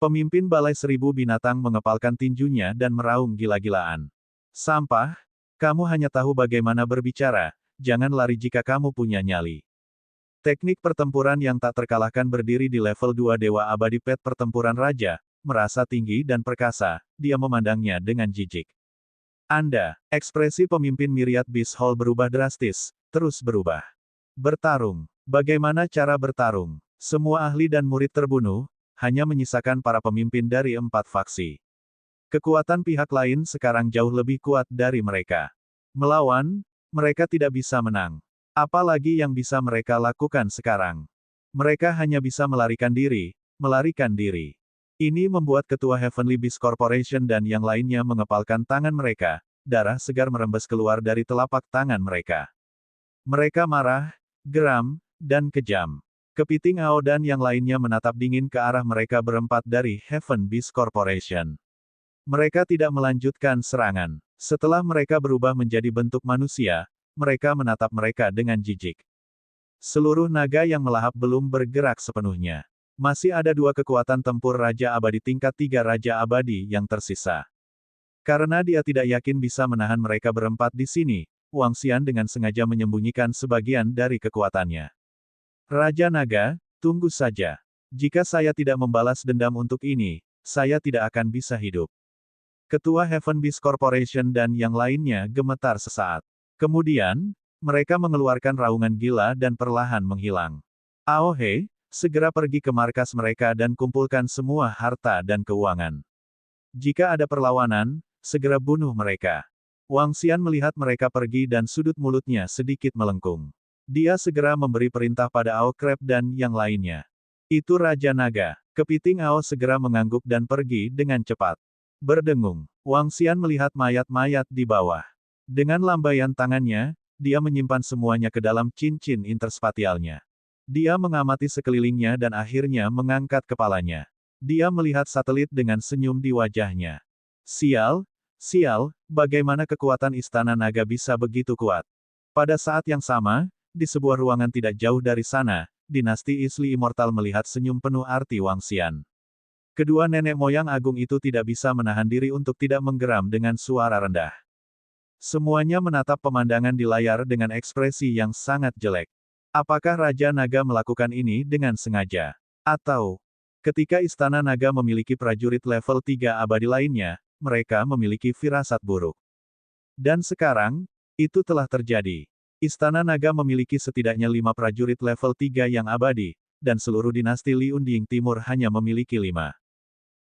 Pemimpin Balai Seribu Binatang mengepalkan tinjunya dan meraung gila-gilaan. Sampah, kamu hanya tahu bagaimana berbicara, jangan lari jika kamu punya nyali. Teknik pertempuran yang tak terkalahkan berdiri di level 2 Dewa Abadi Pet Pertempuran Raja, merasa tinggi dan perkasa, dia memandangnya dengan jijik. Ekspresi pemimpin Myriad Beast Hall berubah drastis, terus berubah. Bertarung. Bagaimana cara bertarung? Semua ahli dan murid terbunuh, hanya menyisakan para pemimpin dari 4 faksi. Kekuatan pihak lain sekarang jauh lebih kuat dari mereka. Melawan, mereka tidak bisa menang. Apalagi yang bisa mereka lakukan sekarang? Mereka hanya bisa melarikan diri. Ini membuat ketua Heavenly Beast Corporation dan yang lainnya mengepalkan tangan mereka, darah segar merembes keluar dari telapak tangan mereka. Mereka marah, geram, dan kejam. Kepiting Ao dan yang lainnya menatap dingin ke arah mereka berempat dari Heaven Beast Corporation. Mereka tidak melanjutkan serangan. Setelah mereka berubah menjadi bentuk manusia, mereka menatap mereka dengan jijik. Seluruh naga yang melahap belum bergerak sepenuhnya. Masih ada 2 kekuatan tempur Raja Abadi tingkat 3 Raja Abadi yang tersisa. Karena dia tidak yakin bisa menahan mereka berempat di sini, Wang Xian dengan sengaja menyembunyikan sebagian dari kekuatannya. Raja Naga, tunggu saja. Jika saya tidak membalas dendam untuk ini, saya tidak akan bisa hidup. Ketua Heaven Beast Corporation dan yang lainnya gemetar sesaat. Kemudian, mereka mengeluarkan raungan gila dan perlahan menghilang. Aohe, segera pergi ke markas mereka dan kumpulkan semua harta dan keuangan. Jika ada perlawanan, segera bunuh mereka. Wang Xian melihat mereka pergi dan sudut mulutnya sedikit melengkung. Dia segera memberi perintah pada Ao Crab dan yang lainnya. Itu Raja Naga. Kepiting Ao segera mengangguk dan pergi dengan cepat. Berdengung, Wang Xian melihat mayat-mayat di bawah. Dengan lambaian tangannya, dia menyimpan semuanya ke dalam cincin interspatialnya. Dia mengamati sekelilingnya dan akhirnya mengangkat kepalanya. Dia melihat satelit dengan senyum di wajahnya. Sial, Sial, bagaimana kekuatan Istana Naga bisa begitu kuat? Pada saat yang sama, di sebuah ruangan tidak jauh dari sana, dinasti Isli Immortal melihat senyum penuh arti Wang Xian. Kedua nenek moyang agung itu tidak bisa menahan diri untuk tidak menggeram dengan suara rendah. Semuanya menatap pemandangan di layar dengan ekspresi yang sangat jelek. Apakah Raja Naga melakukan ini dengan sengaja? Atau, ketika Istana Naga memiliki prajurit level 3 abadi lainnya, mereka memiliki firasat buruk. Dan sekarang, itu telah terjadi. Istana Naga memiliki setidaknya 5 prajurit level 3 yang abadi, dan seluruh dinasti Li Unding Timur hanya memiliki 5.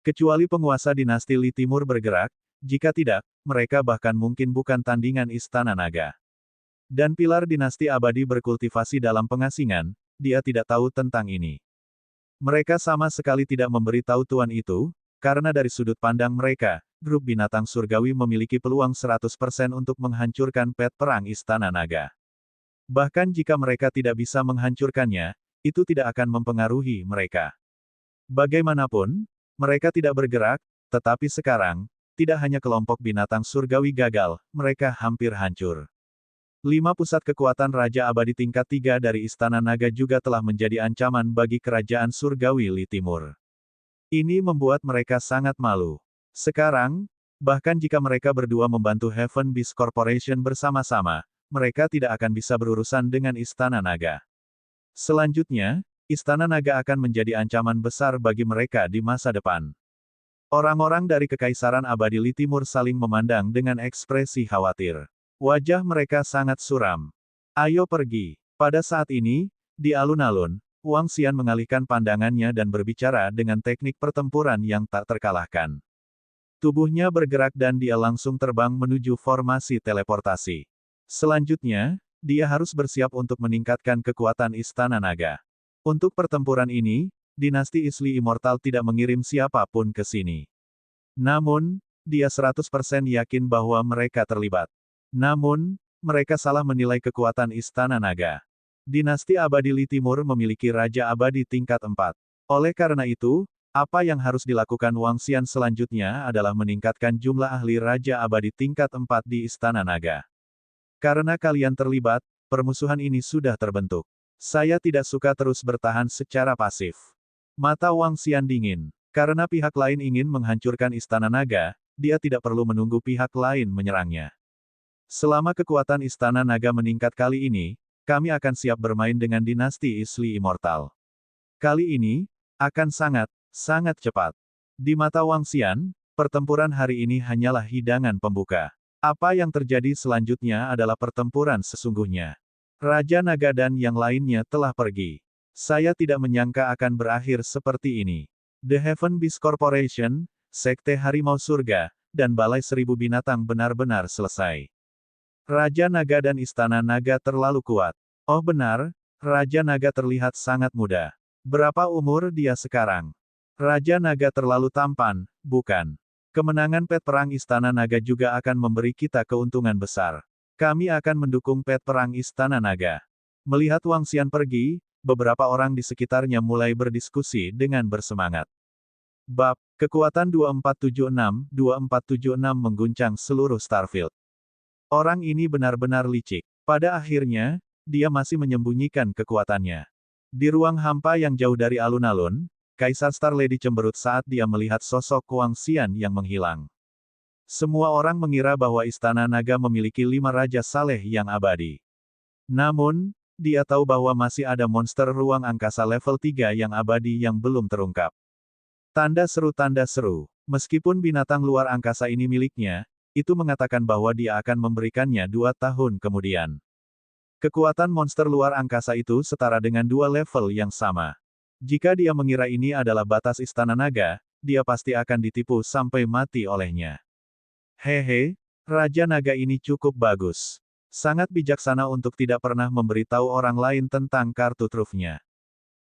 Kecuali penguasa dinasti Li Timur bergerak, jika tidak, mereka bahkan mungkin bukan tandingan Istana Naga. Dan pilar dinasti abadi berkultivasi dalam pengasingan, dia tidak tahu tentang ini. Mereka sama sekali tidak memberitahu tuan itu, karena dari sudut pandang mereka, grup binatang surgawi memiliki peluang 100% untuk menghancurkan pet perang Istana Naga. Bahkan jika mereka tidak bisa menghancurkannya, itu tidak akan mempengaruhi mereka. Bagaimanapun, mereka tidak bergerak, tetapi sekarang, tidak hanya kelompok binatang surgawi gagal, mereka hampir hancur. 5 pusat kekuatan Raja Abadi tingkat 3 dari Istana Naga juga telah menjadi ancaman bagi kerajaan surgawi Li Timur. Ini membuat mereka sangat malu. Sekarang, bahkan jika mereka berdua membantu Heaven Beast Corporation bersama-sama, mereka tidak akan bisa berurusan dengan Istana Naga. Selanjutnya, Istana Naga akan menjadi ancaman besar bagi mereka di masa depan. Orang-orang dari Kekaisaran Abadi Li Timur saling memandang dengan ekspresi khawatir. Wajah mereka sangat suram. Ayo pergi. Pada saat ini, di alun-alun, Wang Xian mengalihkan pandangannya dan berbicara dengan teknik pertempuran yang tak terkalahkan. Tubuhnya bergerak dan dia langsung terbang menuju formasi teleportasi. Selanjutnya, dia harus bersiap untuk meningkatkan kekuatan Istana Naga. Untuk pertempuran ini, dinasti Isli Immortal tidak mengirim siapapun ke sini. Namun, dia 100% yakin bahwa mereka terlibat. Namun, mereka salah menilai kekuatan Istana Naga. Dinasti Abadi Li Timur memiliki Raja Abadi tingkat 4. Oleh karena itu, apa yang harus dilakukan Wang Xian selanjutnya adalah meningkatkan jumlah ahli Raja Abadi tingkat 4 di Istana Naga. Karena kalian terlibat, permusuhan ini sudah terbentuk. Saya tidak suka terus bertahan secara pasif. Mata Wang Xian dingin. Karena pihak lain ingin menghancurkan Istana Naga, dia tidak perlu menunggu pihak lain menyerangnya. Selama kekuatan Istana Naga meningkat kali ini, kami akan siap bermain dengan dinasti Isli Immortal. Kali ini, akan sangat cepat. Di mata Wang Xian, pertempuran hari ini hanyalah hidangan pembuka. Apa yang terjadi selanjutnya adalah pertempuran sesungguhnya. Raja Naga dan yang lainnya telah pergi. Saya tidak menyangka akan berakhir seperti ini. The Heaven Beast Corporation, Sekte Harimau Surga, dan Balai Seribu Binatang benar-benar selesai. Raja Naga dan Istana Naga terlalu kuat. Oh benar, Raja Naga terlihat sangat muda. Berapa umur dia sekarang? Raja Naga terlalu tampan, bukan? Kemenangan pet perang Istana Naga juga akan memberi kita keuntungan besar. Kami akan mendukung pet perang Istana Naga. Melihat Wang Xian pergi, beberapa orang di sekitarnya mulai berdiskusi dengan bersemangat. Bab, kekuatan 2476 mengguncang seluruh Starfield. Orang ini benar-benar licik. Pada akhirnya, dia masih menyembunyikan kekuatannya. Di ruang hampa yang jauh dari alun-alun, Kaisar Star Lady cemberut saat dia melihat sosok Wang Xian yang menghilang. Semua orang mengira bahwa Istana Naga memiliki 5 Raja Saleh yang abadi. Namun, dia tahu bahwa masih ada monster ruang angkasa level 3 yang abadi yang belum terungkap. Tanda seru. Meskipun binatang luar angkasa ini miliknya, itu mengatakan bahwa dia akan memberikannya 2 tahun kemudian. Kekuatan monster luar angkasa itu setara dengan 2 level yang sama. Jika dia mengira ini adalah batas Istana Naga, dia pasti akan ditipu sampai mati olehnya. Hehe, Raja Naga ini cukup bagus. Sangat bijaksana untuk tidak pernah memberitahu orang lain tentang kartu trufnya.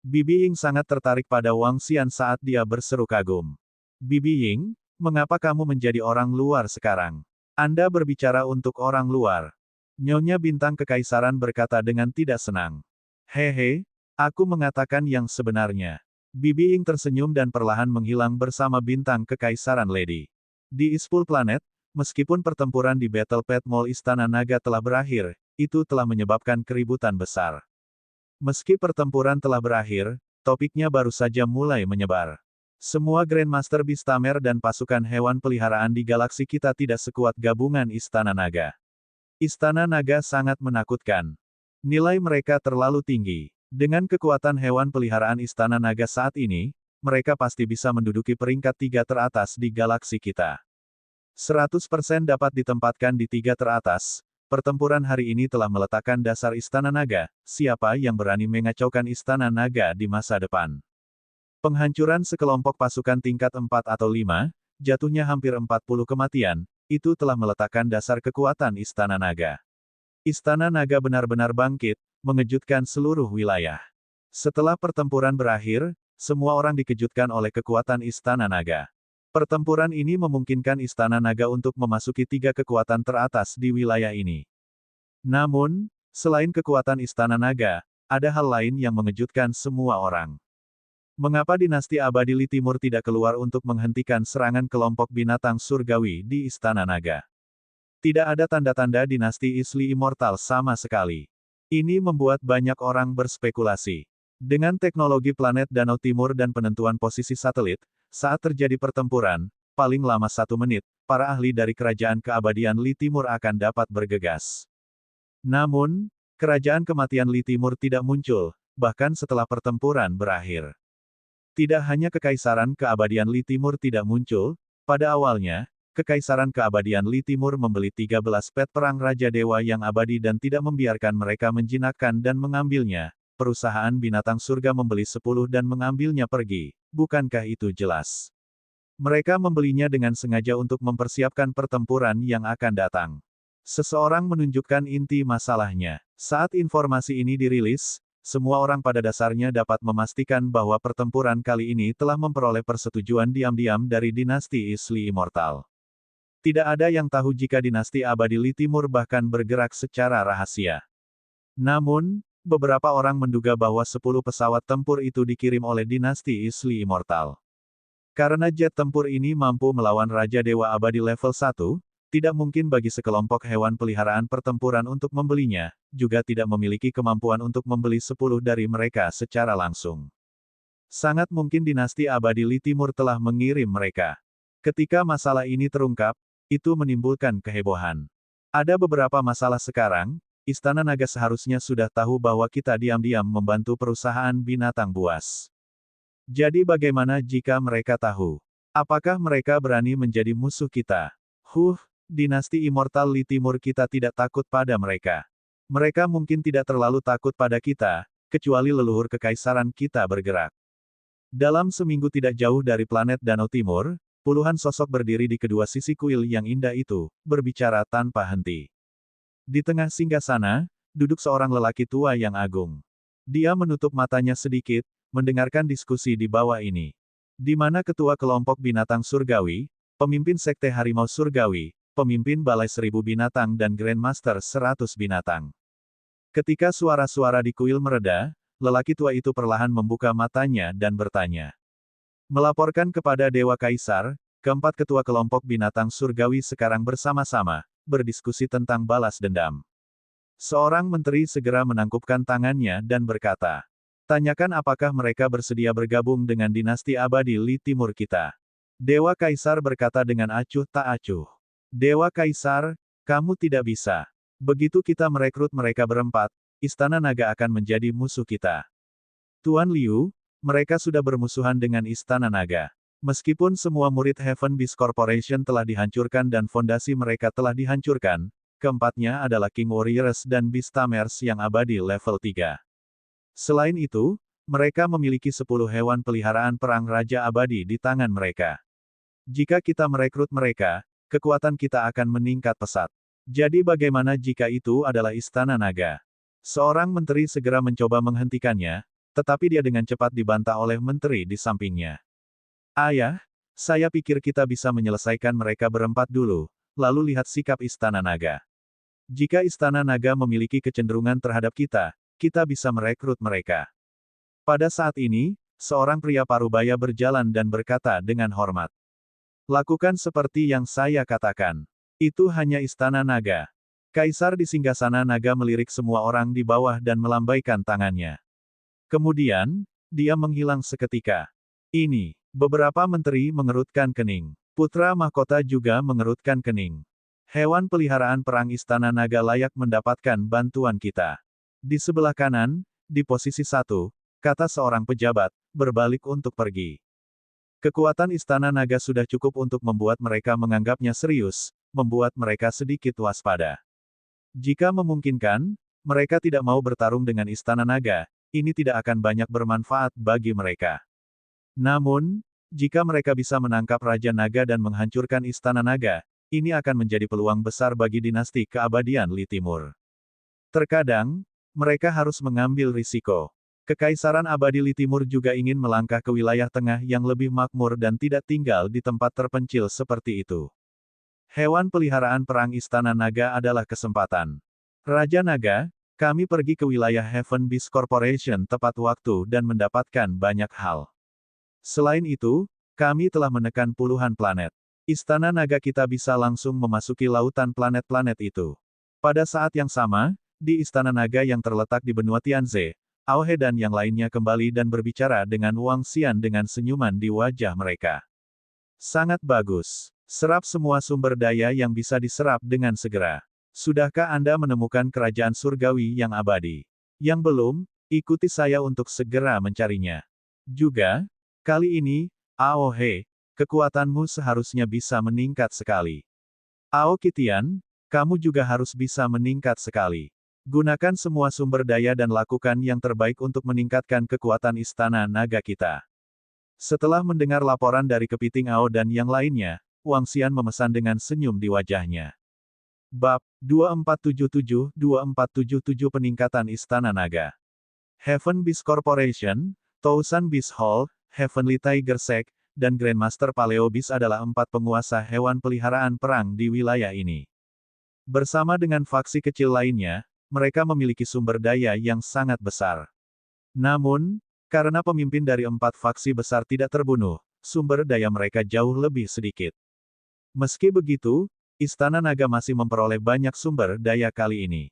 Bibi Ying sangat tertarik pada Wang Xian saat dia berseru kagum. Bibi Ying, mengapa kamu menjadi orang luar sekarang? Anda berbicara untuk orang luar. Nyonya Bintang Kekaisaran berkata dengan tidak senang. Hehe, aku mengatakan yang sebenarnya. Bibi Ying tersenyum dan perlahan menghilang bersama Bintang Kekaisaran Lady. Di Ispul Planet, Meskipun pertempuran di Battle Pet Mall Istana Naga telah berakhir, itu telah menyebabkan keributan besar. Meski pertempuran telah berakhir, topiknya baru saja mulai menyebar. Semua Grandmaster Beastamer dan pasukan hewan peliharaan di galaksi kita tidak sekuat gabungan Istana Naga. Istana Naga sangat menakutkan. Nilai mereka terlalu tinggi. Dengan kekuatan hewan peliharaan Istana Naga saat ini, mereka pasti bisa menduduki peringkat 3 teratas di galaksi kita. 100% dapat ditempatkan di 3 teratas. Pertempuran hari ini telah meletakkan dasar Istana Naga. Siapa yang berani mengacaukan Istana Naga di masa depan? Penghancuran sekelompok pasukan tingkat 4 atau 5, jatuhnya hampir 40 kematian, itu telah meletakkan dasar kekuatan Istana Naga. Istana Naga benar-benar bangkit, mengejutkan seluruh wilayah. Setelah pertempuran berakhir, semua orang dikejutkan oleh kekuatan Istana Naga. Pertempuran ini memungkinkan Istana Naga untuk memasuki 3 kekuatan teratas di wilayah ini. Namun, selain kekuatan Istana Naga, ada hal lain yang mengejutkan semua orang. Mengapa dinasti abadi Li Timur tidak keluar untuk menghentikan serangan kelompok binatang surgawi di Istana Naga? Tidak ada tanda-tanda dinasti Isli Immortal sama sekali. Ini membuat banyak orang berspekulasi. Dengan teknologi planet Danau Timur dan penentuan posisi satelit, saat terjadi pertempuran, paling lama 1 menit, para ahli dari kerajaan keabadian Li Timur akan dapat bergegas. Namun, kerajaan kematian Li Timur tidak muncul, bahkan setelah pertempuran berakhir. Tidak hanya Kekaisaran Keabadian Li Timur tidak muncul, pada awalnya, Kekaisaran Keabadian Li Timur membeli 13 pet perang Raja Dewa yang abadi dan tidak membiarkan mereka menjinakkan dan mengambilnya. Perusahaan binatang surga membeli 10 dan mengambilnya pergi. Bukankah itu jelas? Mereka membelinya dengan sengaja untuk mempersiapkan pertempuran yang akan datang. Seseorang menunjukkan inti masalahnya. Saat informasi ini dirilis, semua orang pada dasarnya dapat memastikan bahwa pertempuran kali ini telah memperoleh persetujuan diam-diam dari dinasti Isli Immortal. Tidak ada yang tahu jika dinasti abadi Li Timur bahkan bergerak secara rahasia. Namun, beberapa orang menduga bahwa 10 pesawat tempur itu dikirim oleh dinasti Isli Immortal. Karena jet tempur ini mampu melawan Raja Dewa Abadi level 1, tidak mungkin bagi sekelompok hewan peliharaan pertempuran untuk membelinya, juga tidak memiliki kemampuan untuk membeli 10 dari mereka secara langsung. Sangat mungkin dinasti abadi Li Timur telah mengirim mereka. Ketika masalah ini terungkap, itu menimbulkan kehebohan. Ada beberapa masalah sekarang, Istana Naga seharusnya sudah tahu bahwa kita diam-diam membantu perusahaan binatang buas. Jadi bagaimana jika mereka tahu? Apakah mereka berani menjadi musuh kita? Dinasti Immortal Li Timur kita tidak takut pada mereka. Mereka mungkin tidak terlalu takut pada kita, kecuali leluhur kekaisaran kita bergerak. Dalam seminggu tidak jauh dari planet Danau Timur, puluhan sosok berdiri di kedua sisi kuil yang indah itu, berbicara tanpa henti. Di tengah singgasana, duduk seorang lelaki tua yang agung. Dia menutup matanya sedikit, mendengarkan diskusi di bawah ini. Di mana ketua kelompok binatang surgawi, pemimpin sekte harimau surgawi, pemimpin balai 1000 binatang dan Grandmaster 100 binatang. Ketika suara-suara di kuil mereda, lelaki tua itu perlahan membuka matanya dan bertanya. Melaporkan kepada Dewa Kaisar, keempat ketua kelompok binatang surgawi sekarang bersama-sama, berdiskusi tentang balas dendam. Seorang menteri segera menangkupkan tangannya dan berkata, tanyakan apakah mereka bersedia bergabung dengan dinasti abadi Li Timur kita. Dewa Kaisar berkata dengan acuh tak acuh. Dewa Kaisar, kamu tidak bisa. Begitu kita merekrut mereka berempat, Istana Naga akan menjadi musuh kita. Tuan Liu, mereka sudah bermusuhan dengan Istana Naga. Meskipun semua murid Heaven Beast Corporation telah dihancurkan dan fondasi mereka telah dihancurkan, keempatnya adalah King Warriors dan Beastamers yang abadi level 3. Selain itu, mereka memiliki 10 hewan peliharaan perang Raja Abadi di tangan mereka. Jika kita merekrut mereka, kekuatan kita akan meningkat pesat. Jadi bagaimana jika itu adalah Istana Naga? Seorang menteri segera mencoba menghentikannya, tetapi dia dengan cepat dibantah oleh menteri di sampingnya. Ayah, saya pikir kita bisa menyelesaikan mereka berempat dulu, lalu lihat sikap Istana Naga. Jika Istana Naga memiliki kecenderungan terhadap kita, kita bisa merekrut mereka. Pada saat ini, seorang pria parubaya berjalan dan berkata dengan hormat. Lakukan seperti yang saya katakan. Itu hanya istana naga. Kaisar di singgasana naga melirik semua orang di bawah dan melambaikan tangannya. Kemudian, dia menghilang seketika. Ini, beberapa menteri mengerutkan kening. Putra mahkota juga mengerutkan kening. Hewan peliharaan perang istana naga layak mendapatkan bantuan kita. Di sebelah kanan, di posisi 1, kata seorang pejabat, berbalik untuk pergi. Kekuatan istana naga sudah cukup untuk membuat mereka menganggapnya serius, membuat mereka sedikit waspada. Jika memungkinkan, mereka tidak mau bertarung dengan istana naga, ini tidak akan banyak bermanfaat bagi mereka. Namun, jika mereka bisa menangkap Raja Naga dan menghancurkan istana naga, ini akan menjadi peluang besar bagi dinasti keabadian Li Timur. Terkadang, mereka harus mengambil risiko. Kekaisaran abadi Li Timur juga ingin melangkah ke wilayah tengah yang lebih makmur dan tidak tinggal di tempat terpencil seperti itu. Hewan peliharaan perang istana naga adalah kesempatan. Raja Naga, kami pergi ke wilayah Heaven Beast Corporation tepat waktu dan mendapatkan banyak hal. Selain itu, kami telah menekan puluhan planet. Istana naga kita bisa langsung memasuki lautan planet-planet itu. Pada saat yang sama, di istana naga yang terletak di benua Tianze, Aohe dan yang lainnya kembali dan berbicara dengan Wang Xian dengan senyuman di wajah mereka. Sangat bagus. Serap semua sumber daya yang bisa diserap dengan segera. Sudahkah Anda menemukan kerajaan surgawi yang abadi? Yang belum, ikuti saya untuk segera mencarinya. Juga, kali ini, Aohe, kekuatanmu seharusnya bisa meningkat sekali. Aokitian, kamu juga harus bisa meningkat sekali. Gunakan semua sumber daya dan lakukan yang terbaik untuk meningkatkan kekuatan istana naga kita. Setelah mendengar laporan dari Kepiting Ao dan yang lainnya, Wang Xian memesan dengan senyum di wajahnya. Bab 2477-2477 Peningkatan Istana Naga. Heaven Beast Corporation, Tousan Beast Hall, Heavenly Tiger Sect, dan Grandmaster Paleo Beast adalah 4 penguasa hewan peliharaan perang di wilayah ini. Bersama dengan faksi kecil lainnya, mereka memiliki sumber daya yang sangat besar. Namun, karena pemimpin dari 4 faksi besar tidak terbunuh, sumber daya mereka jauh lebih sedikit. Meski begitu, Istana Naga masih memperoleh banyak sumber daya kali ini.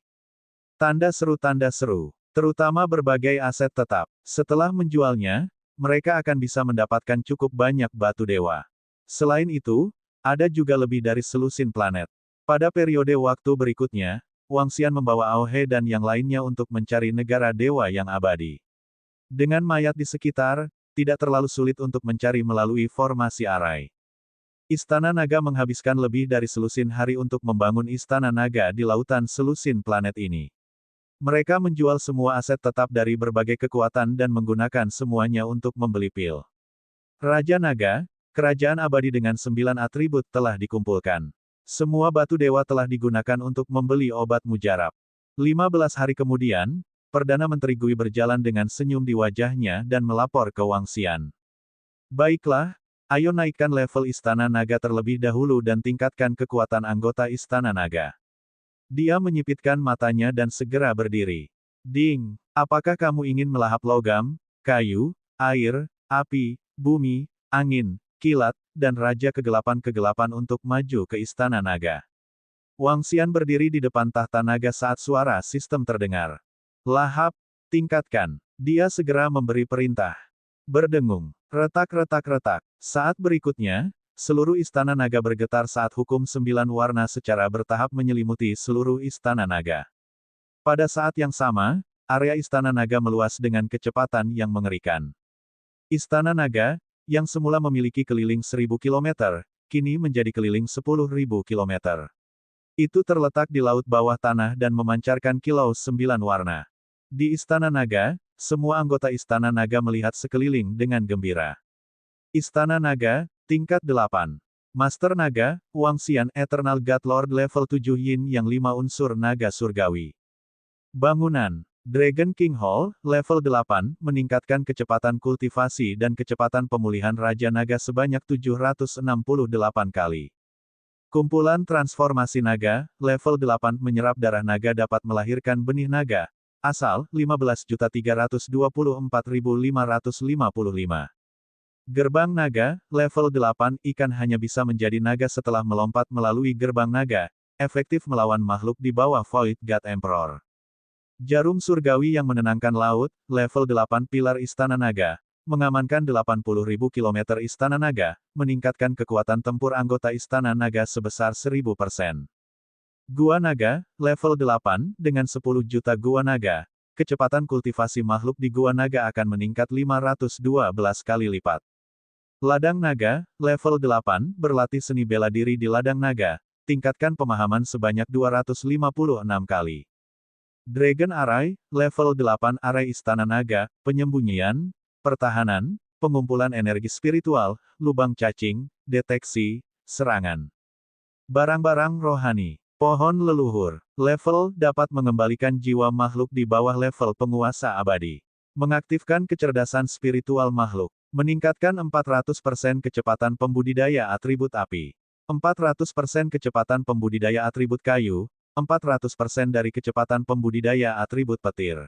Tanda seru, terutama berbagai aset tetap. Setelah menjualnya, mereka akan bisa mendapatkan cukup banyak batu dewa. Selain itu, ada juga lebih dari selusin planet. Pada periode waktu berikutnya, Wang Xian membawa Aohe dan yang lainnya untuk mencari negara dewa yang abadi. Dengan mayat di sekitar, tidak terlalu sulit untuk mencari melalui formasi arai. Istana Naga menghabiskan lebih dari selusin hari untuk membangun Istana Naga di lautan selusin planet ini. Mereka menjual semua aset tetap dari berbagai kekuatan dan menggunakan semuanya untuk membeli pil. Raja Naga, kerajaan abadi dengan 9 atribut telah dikumpulkan. Semua batu dewa telah digunakan untuk membeli obat mujarab. 15 hari kemudian, Perdana Menteri Gui berjalan dengan senyum di wajahnya dan melapor ke Wang Xian. Baiklah, ayo naikkan level Istana Naga terlebih dahulu dan tingkatkan kekuatan anggota Istana Naga. Dia menyipitkan matanya dan segera berdiri. Ding, apakah kamu ingin melahap logam, kayu, air, api, bumi, angin, kilat, dan Raja Kegelapan-Kegelapan untuk maju ke Istana Naga? Wang Xian berdiri di depan tahta naga saat suara sistem terdengar. Lahap, tingkatkan. Dia segera memberi perintah. Berdengung. Retak-retak-retak. Saat berikutnya, seluruh Istana Naga bergetar saat hukum 9 warna secara bertahap menyelimuti seluruh Istana Naga. Pada saat yang sama, area Istana Naga meluas dengan kecepatan yang mengerikan. Istana Naga, yang semula memiliki keliling 1000 km, kini menjadi keliling 10.000 km. Itu terletak di laut bawah tanah dan memancarkan kilau 9 warna. Di Istana Naga, semua anggota Istana Naga melihat sekeliling dengan gembira. Istana Naga, tingkat 8. Master Naga, Wang Xian Eternal God Lord level 7 Yin yang 5 unsur naga surgawi. Bangunan, Dragon King Hall, level 8, meningkatkan kecepatan kultivasi dan kecepatan pemulihan Raja Naga sebanyak 768 kali. Kumpulan transformasi naga, level 8 menyerap darah naga dapat melahirkan benih naga. Asal, 15.324.555. Gerbang Naga, level 8, ikan hanya bisa menjadi naga setelah melompat melalui gerbang naga, efektif melawan makhluk di bawah Void God Emperor. Jarum surgawi yang menenangkan laut, level 8 pilar Istana Naga, mengamankan 80.000 km Istana Naga, meningkatkan kekuatan tempur anggota Istana Naga sebesar 1000%. Gua Naga, level 8, dengan 10 juta Gua Naga, kecepatan kultivasi makhluk di Gua Naga akan meningkat 512 kali lipat. Ladang Naga, level 8, berlatih seni bela diri di Ladang Naga, tingkatkan pemahaman sebanyak 256 kali. Dragon Array, level 8 Array Istana Naga, penyembunyian, pertahanan, pengumpulan energi spiritual, lubang cacing, deteksi, serangan. Barang-barang rohani, pohon leluhur, level dapat mengembalikan jiwa makhluk di bawah level penguasa abadi. Mengaktifkan kecerdasan spiritual makhluk. Meningkatkan 400% kecepatan pembudidaya atribut api. 400% kecepatan pembudidaya atribut kayu. 400% dari kecepatan pembudidaya atribut petir.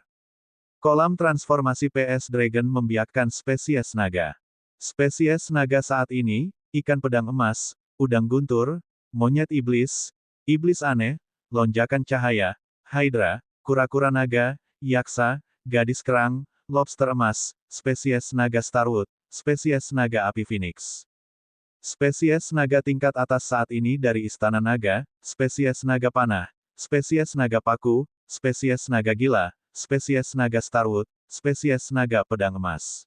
Kolam transformasi PS Dragon membiakkan spesies naga. Spesies naga saat ini, ikan pedang emas, udang guntur, monyet iblis, iblis aneh, lonjakan cahaya, hydra, kura-kura naga, yaksa, gadis kerang, lobster emas, spesies naga Starwood, spesies naga api Phoenix. Spesies naga tingkat atas saat ini dari Istana Naga, spesies naga panah, spesies naga paku, spesies naga gila, spesies naga Starwood, spesies naga pedang emas.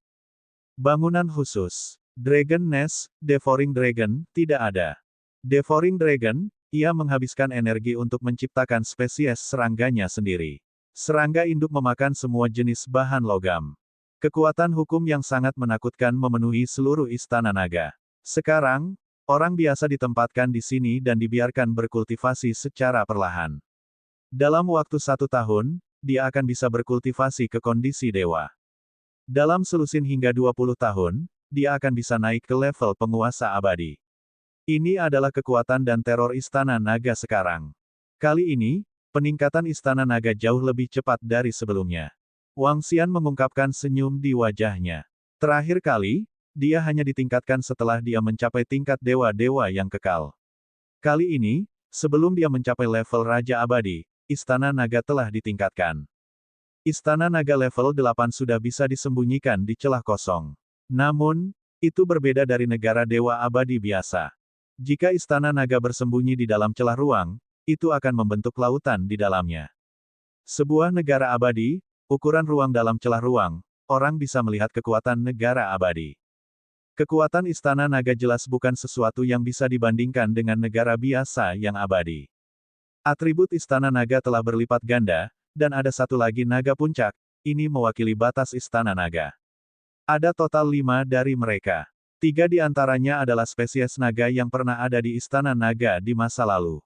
Bangunan khusus. Dragon Nest, Devouring Dragon, tidak ada. Devouring Dragon, ia menghabiskan energi untuk menciptakan spesies serangganya sendiri. Serangga induk memakan semua jenis bahan logam. Kekuatan hukum yang sangat menakutkan memenuhi seluruh Istana Naga. Sekarang, orang biasa ditempatkan di sini dan dibiarkan berkultivasi secara perlahan. Dalam waktu 1 tahun, dia akan bisa berkultivasi ke kondisi dewa. Dalam selusin hingga 20 tahun, dia akan bisa naik ke level penguasa abadi. Ini adalah kekuatan dan teror Istana Naga sekarang. Kali ini, peningkatan Istana Naga jauh lebih cepat dari sebelumnya. Wang Xian mengungkapkan senyum di wajahnya. Terakhir kali, dia hanya ditingkatkan setelah dia mencapai tingkat dewa-dewa yang kekal. Kali ini, sebelum dia mencapai level Raja Abadi, Istana Naga telah ditingkatkan. Istana Naga level 8 sudah bisa disembunyikan di celah kosong. Namun, itu berbeda dari negara Dewa Abadi biasa. Jika Istana Naga bersembunyi di dalam celah ruang, itu akan membentuk lautan di dalamnya. Sebuah negara abadi, ukuran ruang dalam celah ruang, orang bisa melihat kekuatan negara abadi. Kekuatan Istana Naga jelas bukan sesuatu yang bisa dibandingkan dengan negara biasa yang abadi. Atribut Istana Naga telah berlipat ganda, dan ada satu lagi naga puncak, ini mewakili batas Istana Naga. Ada total 5 dari mereka. 3 di antaranya adalah spesies naga yang pernah ada di Istana Naga di masa lalu.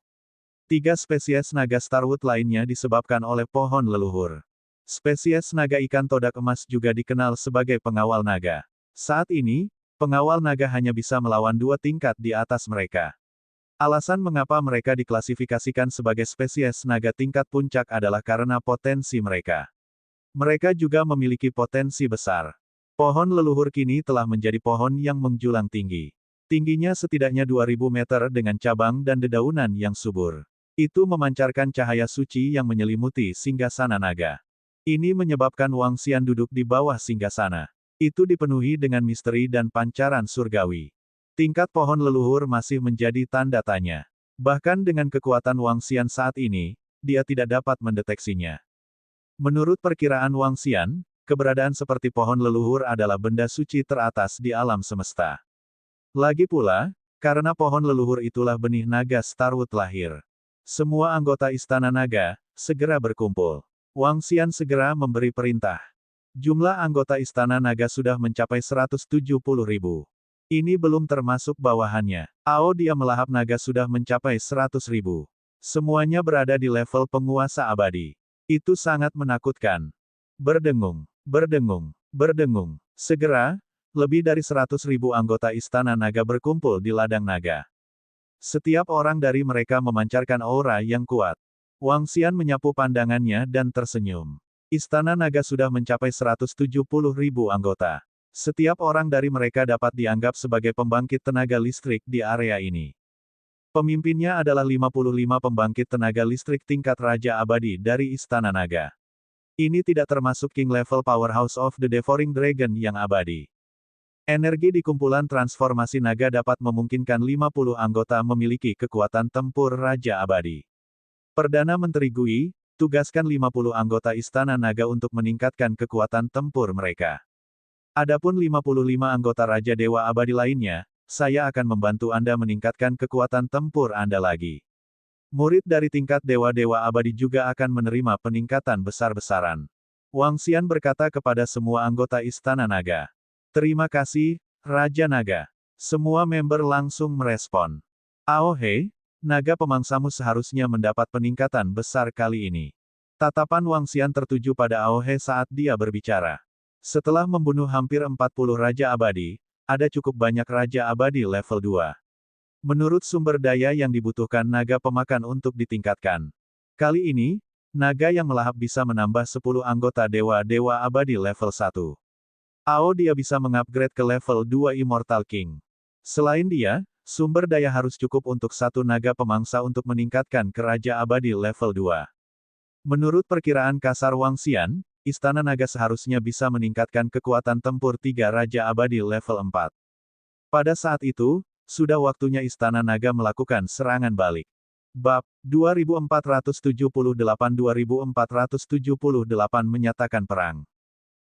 3 spesies naga Starwood lainnya disebabkan oleh pohon leluhur. Spesies naga ikan todak emas juga dikenal sebagai pengawal naga. Saat ini, pengawal naga hanya bisa melawan 2 tingkat di atas mereka. Alasan mengapa mereka diklasifikasikan sebagai spesies naga tingkat puncak adalah karena potensi mereka. Mereka juga memiliki potensi besar. Pohon leluhur kini telah menjadi pohon yang menjulang tinggi. Tingginya setidaknya 2000 meter dengan cabang dan dedaunan yang subur. Itu memancarkan cahaya suci yang menyelimuti singgasana naga. Ini menyebabkan Wang Xian duduk di bawah singgasana. Itu dipenuhi dengan misteri dan pancaran surgawi. Tingkat pohon leluhur masih menjadi tanda tanya. Bahkan dengan kekuatan Wang Xian saat ini, dia tidak dapat mendeteksinya. Menurut perkiraan Wang Xian, keberadaan seperti pohon leluhur adalah benda suci teratas di alam semesta. Lagi pula, karena pohon leluhur itulah benih naga Starwood lahir. Semua anggota Istana Naga, segera berkumpul. Wang Xian segera memberi perintah. Jumlah anggota Istana Naga sudah mencapai 170.000. Ini belum termasuk bawahannya. Ao dia melahap naga sudah mencapai 100.000. Semuanya berada di level penguasa abadi. Itu sangat menakutkan. Berdengung, berdengung, berdengung. Segera, lebih dari 100.000 anggota Istana Naga berkumpul di Ladang Naga. Setiap orang dari mereka memancarkan aura yang kuat. Wang Xian menyapu pandangannya dan tersenyum. Istana Naga sudah mencapai 170.000 anggota. Setiap orang dari mereka dapat dianggap sebagai pembangkit tenaga listrik di area ini. Pemimpinnya adalah 55 pembangkit tenaga listrik tingkat Raja Abadi dari Istana Naga. Ini tidak termasuk King Level Powerhouse of the Devouring Dragon yang abadi. Energi di kumpulan transformasi naga dapat memungkinkan 50 anggota memiliki kekuatan tempur Raja Abadi. Perdana Menteri Gui, tugaskan 50 anggota Istana Naga untuk meningkatkan kekuatan tempur mereka. Adapun 55 anggota Raja Dewa Abadi lainnya, saya akan membantu Anda meningkatkan kekuatan tempur Anda lagi. Murid dari tingkat Dewa-Dewa Abadi juga akan menerima peningkatan besar-besaran. Wang Xian berkata kepada semua anggota Istana Naga. Terima kasih, Raja Naga. Semua member langsung merespon. Ao Hei, naga pemangsamu seharusnya mendapat peningkatan besar kali ini. Tatapan Wang Xian tertuju pada Ao Hei saat dia berbicara. Setelah membunuh hampir 40 Raja Abadi, ada cukup banyak Raja Abadi level 2. Menurut sumber daya yang dibutuhkan naga pemakan untuk ditingkatkan. Kali ini, naga yang melahap bisa menambah 10 anggota Dewa-Dewa Abadi level 1. Dia bisa mengupgrade ke level 2 Immortal King. Selain dia, sumber daya harus cukup untuk satu naga pemangsa untuk meningkatkan ke Raja Abadi level 2. Menurut perkiraan kasar Wang Xian, Istana Naga seharusnya bisa meningkatkan kekuatan tempur 3 Raja Abadi level 4. Pada saat itu, sudah waktunya Istana Naga melakukan serangan balik. Bab 2478-2478 menyatakan perang.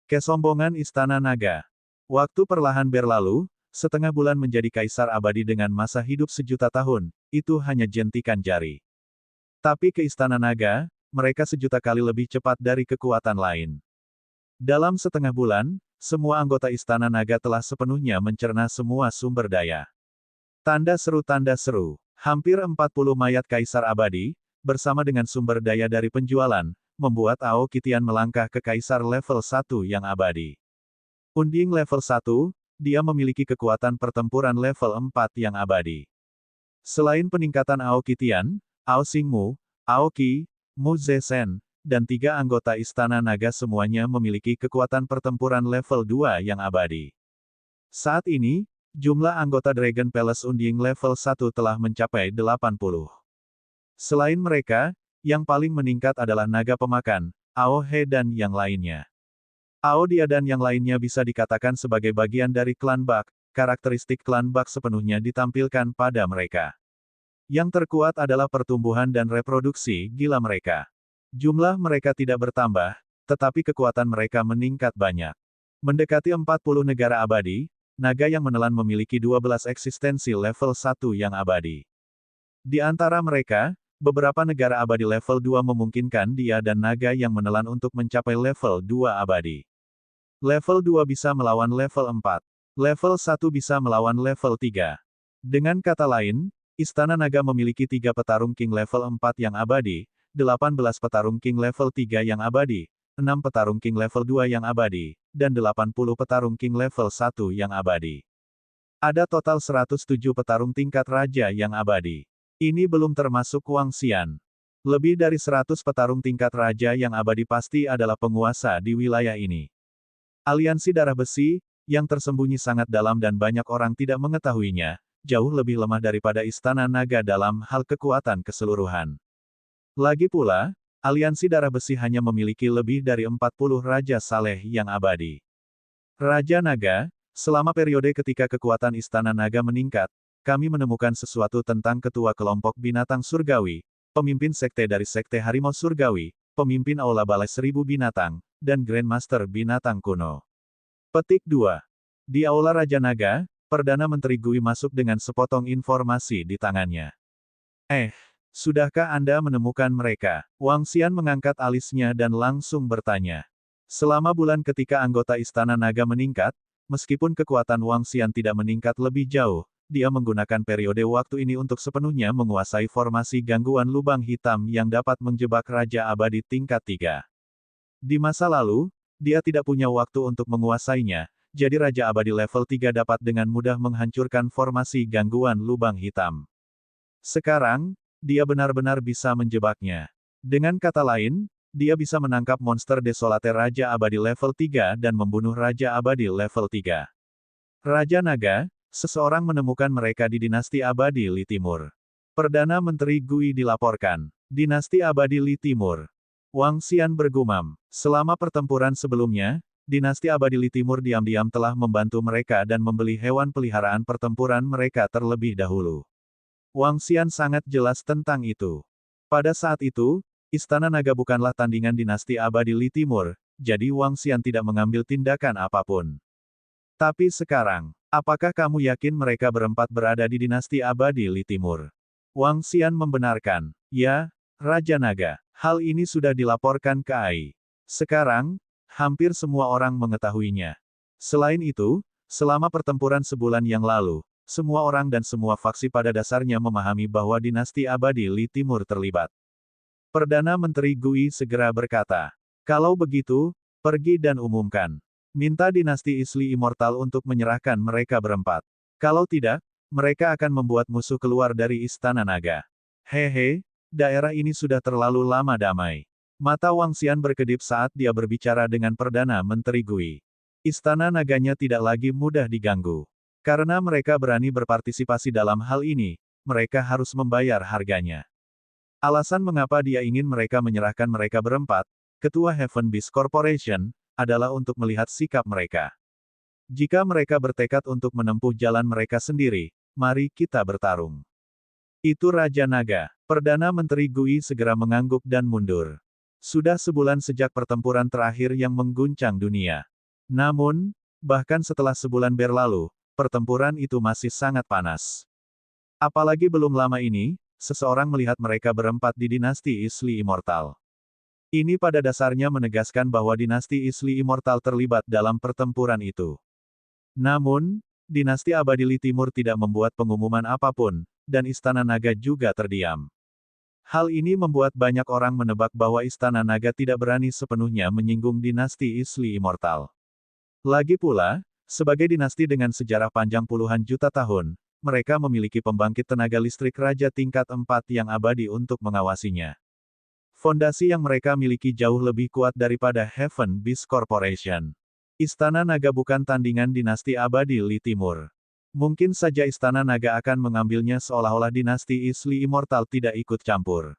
Kesombongan Istana Naga. Waktu perlahan berlalu, setengah bulan menjadi Kaisar Abadi dengan masa hidup sejuta tahun, itu hanya jentikan jari. Tapi ke Istana Naga, mereka sejuta kali lebih cepat dari kekuatan lain. Dalam setengah bulan, semua anggota Istana Naga telah sepenuhnya mencerna semua sumber daya. Tanda seru, hampir 40 mayat Kaisar Abadi, bersama dengan sumber daya dari penjualan, membuat Ao Kitian melangkah ke Kaisar level 1 yang abadi. Unding level 1, dia memiliki kekuatan pertempuran level 4 yang abadi. Selain peningkatan Ao Kitian, Ao Xingmu, Ao Qi, Mu Zesen, dan 3 anggota Istana Naga semuanya memiliki kekuatan pertempuran level 2 yang abadi. Saat ini, jumlah anggota Dragon Palace Unding level 1 telah mencapai 80. Selain mereka, yang paling meningkat adalah naga pemakan, Ao He dan yang lainnya. Ao Dia dan yang lainnya bisa dikatakan sebagai bagian dari klan Bak, karakteristik klan Bak sepenuhnya ditampilkan pada mereka. Yang terkuat adalah pertumbuhan dan reproduksi gila mereka. Jumlah mereka tidak bertambah, tetapi kekuatan mereka meningkat banyak. Mendekati 40 negara abadi, naga yang menelan memiliki 12 eksistensi level 1 yang abadi. Di antara mereka, beberapa negara abadi level 2 memungkinkan dia dan naga yang menelan untuk mencapai level 2 abadi. Level 2 bisa melawan level 4. Level 1 bisa melawan level 3. Dengan kata lain, Istana Naga memiliki 3 petarung King level 4 yang abadi, 18 petarung King level 3 yang abadi, 6 petarung King level 2 yang abadi, dan 80 petarung King level 1 yang abadi. Ada total 107 petarung tingkat Raja yang abadi. Ini belum termasuk Wang Xian. Lebih dari 100 petarung tingkat Raja yang abadi pasti adalah penguasa di wilayah ini. Aliansi Darah Besi, yang tersembunyi sangat dalam dan banyak orang tidak mengetahuinya, jauh lebih lemah daripada Istana Naga dalam hal kekuatan keseluruhan. Lagi pula, Aliansi Darah Besi hanya memiliki lebih dari 40 Raja Saleh yang abadi. Raja Naga, selama periode ketika kekuatan Istana Naga meningkat, kami menemukan sesuatu tentang ketua kelompok binatang surgawi, pemimpin sekte dari sekte harimau surgawi, pemimpin Aula Balai Seribu Binatang, dan Grandmaster Binatang Kuno. Petik 2. Di Aula Raja Naga, Perdana Menteri Gui masuk dengan sepotong informasi di tangannya. Sudahkah Anda menemukan mereka? Wang Xian mengangkat alisnya dan langsung bertanya. Selama bulan ketika anggota Istana Naga meningkat, meskipun kekuatan Wang Xian tidak meningkat lebih jauh, dia menggunakan periode waktu ini untuk sepenuhnya menguasai formasi gangguan lubang hitam yang dapat menjebak Raja Abadi tingkat 3. Di masa lalu, dia tidak punya waktu untuk menguasainya, jadi Raja Abadi level 3 dapat dengan mudah menghancurkan formasi gangguan lubang hitam. Sekarang, dia benar-benar bisa menjebaknya. Dengan kata lain, dia bisa menangkap monster Desolate Raja Abadi level 3 dan membunuh Raja Abadi level 3. Raja Naga, seseorang menemukan mereka di Dinasti Abadi Li Timur. Perdana Menteri Gui dilaporkan. Dinasti Abadi Li Timur. Wang Xian bergumam. Selama pertempuran sebelumnya, Dinasti Abadi Li Timur diam-diam telah membantu mereka dan membeli hewan peliharaan pertempuran mereka terlebih dahulu. Wang Xian sangat jelas tentang itu. Pada saat itu, Istana Naga bukanlah tandingan Dinasti Abadi Li Timur, jadi Wang Xian tidak mengambil tindakan apapun. Tapi sekarang, apakah kamu yakin mereka berempat berada di Dinasti Abadi Li Timur? Wang Xian membenarkan. Ya, Raja Naga. Hal ini sudah dilaporkan ke Ai. Sekarang, hampir semua orang mengetahuinya. Selain itu, selama pertempuran sebulan yang lalu, semua orang dan semua faksi pada dasarnya memahami bahwa Dinasti Abadi Li Timur terlibat. Perdana Menteri Gui segera berkata, "Kalau begitu, pergi dan umumkan. Minta Dinasti Isli Immortal untuk menyerahkan mereka berempat. Kalau tidak, mereka akan membuat musuh keluar dari Istana Naga." Hehe, daerah ini sudah terlalu lama damai. Mata Wang Xian berkedip saat dia berbicara dengan Perdana Menteri Gui. Istana Naganya tidak lagi mudah diganggu. Karena mereka berani berpartisipasi dalam hal ini, mereka harus membayar harganya. Alasan mengapa dia ingin mereka menyerahkan mereka berempat, Ketua Heaven Beast Corporation, adalah untuk melihat sikap mereka. Jika mereka bertekad untuk menempuh jalan mereka sendiri, mari kita bertarung. Itu Raja Naga. Perdana Menteri Gui segera mengangguk dan mundur. Sudah sebulan sejak pertempuran terakhir yang mengguncang dunia. Namun, bahkan setelah sebulan berlalu, pertempuran itu masih sangat panas. Apalagi belum lama ini, seseorang melihat mereka berempat di Dinasti Isli Immortal. Ini pada dasarnya menegaskan bahwa Dinasti Isli Immortal terlibat dalam pertempuran itu. Namun, Dinasti Abadi Li Timur tidak membuat pengumuman apapun, dan Istana Naga juga terdiam. Hal ini membuat banyak orang menebak bahwa Istana Naga tidak berani sepenuhnya menyinggung Dinasti Isli Immortal. Lagi pula, sebagai dinasti dengan sejarah panjang puluhan juta tahun, mereka memiliki pembangkit tenaga listrik raja tingkat 4 yang abadi untuk mengawasinya. Fondasi yang mereka miliki jauh lebih kuat daripada Heaven Beast Corporation. Istana Naga bukan tandingan Dinasti Abadi Li Timur. Mungkin saja Istana Naga akan mengambilnya seolah-olah Dinasti Isli Immortal tidak ikut campur.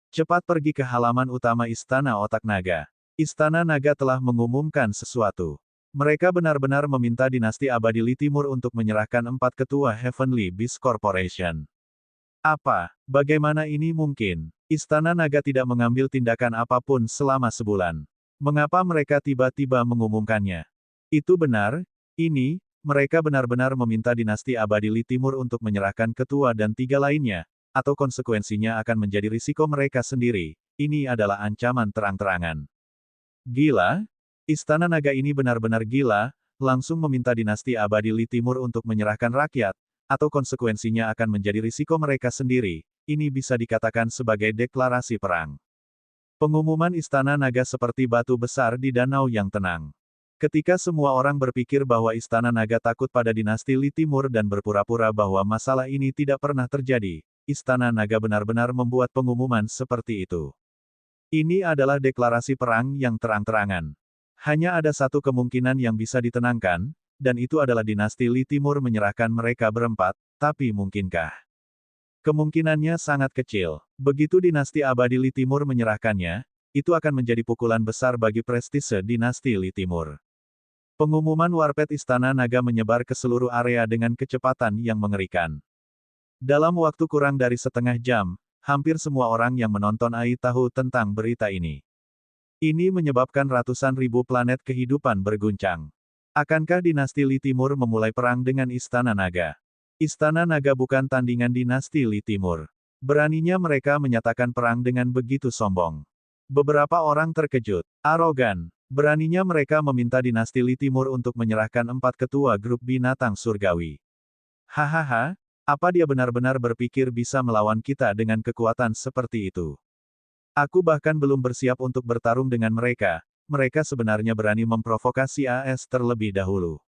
Cepat pergi ke halaman utama Istana Otak Naga. Istana Naga telah mengumumkan sesuatu. Mereka benar-benar meminta Dinasti Abadi Li Timur untuk menyerahkan 4 ketua Heavenly Beast Corporation. Apa? Bagaimana ini mungkin? Istana Naga tidak mengambil tindakan apapun selama sebulan. Mengapa mereka tiba-tiba mengumumkannya? Itu benar, mereka benar-benar meminta Dinasti Abadi Li Timur untuk menyerahkan ketua dan 3 lainnya, atau konsekuensinya akan menjadi risiko mereka sendiri. Ini adalah ancaman terang-terangan. Gila? Istana Naga ini benar-benar gila, langsung meminta Dinasti Abadi Li Timur untuk menyerahkan rakyat, atau konsekuensinya akan menjadi risiko mereka sendiri. Ini bisa dikatakan sebagai deklarasi perang. Pengumuman Istana Naga seperti batu besar di danau yang tenang. Ketika semua orang berpikir bahwa Istana Naga takut pada Dinasti Li Timur dan berpura-pura bahwa masalah ini tidak pernah terjadi, Istana Naga benar-benar membuat pengumuman seperti itu. Ini adalah deklarasi perang yang terang-terangan. Hanya ada satu kemungkinan yang bisa ditenangkan, dan itu adalah Dinasti Li Timur menyerahkan mereka berempat, tapi mungkinkah? Kemungkinannya sangat kecil. Begitu Dinasti Abadi Li Timur menyerahkannya, itu akan menjadi pukulan besar bagi prestise Dinasti Li Timur. Pengumuman Warped Istana Naga menyebar ke seluruh area dengan kecepatan yang mengerikan. Dalam waktu kurang dari setengah jam, hampir semua orang yang menonton AI tahu tentang berita ini. Ini menyebabkan ratusan ribu planet kehidupan berguncang. Akankah Dinasti Li Timur memulai perang dengan Istana Naga? Istana Naga bukan tandingan Dinasti Li Timur. Beraninya mereka menyatakan perang dengan begitu sombong. Beberapa orang terkejut. Arogan. Beraninya mereka meminta Dinasti Li Timur untuk menyerahkan 4 ketua grup binatang surgawi. Hahaha, apa dia benar-benar berpikir bisa melawan kita dengan kekuatan seperti itu? Aku bahkan belum bersiap untuk bertarung dengan mereka. Mereka sebenarnya berani memprovokasi AS terlebih dahulu.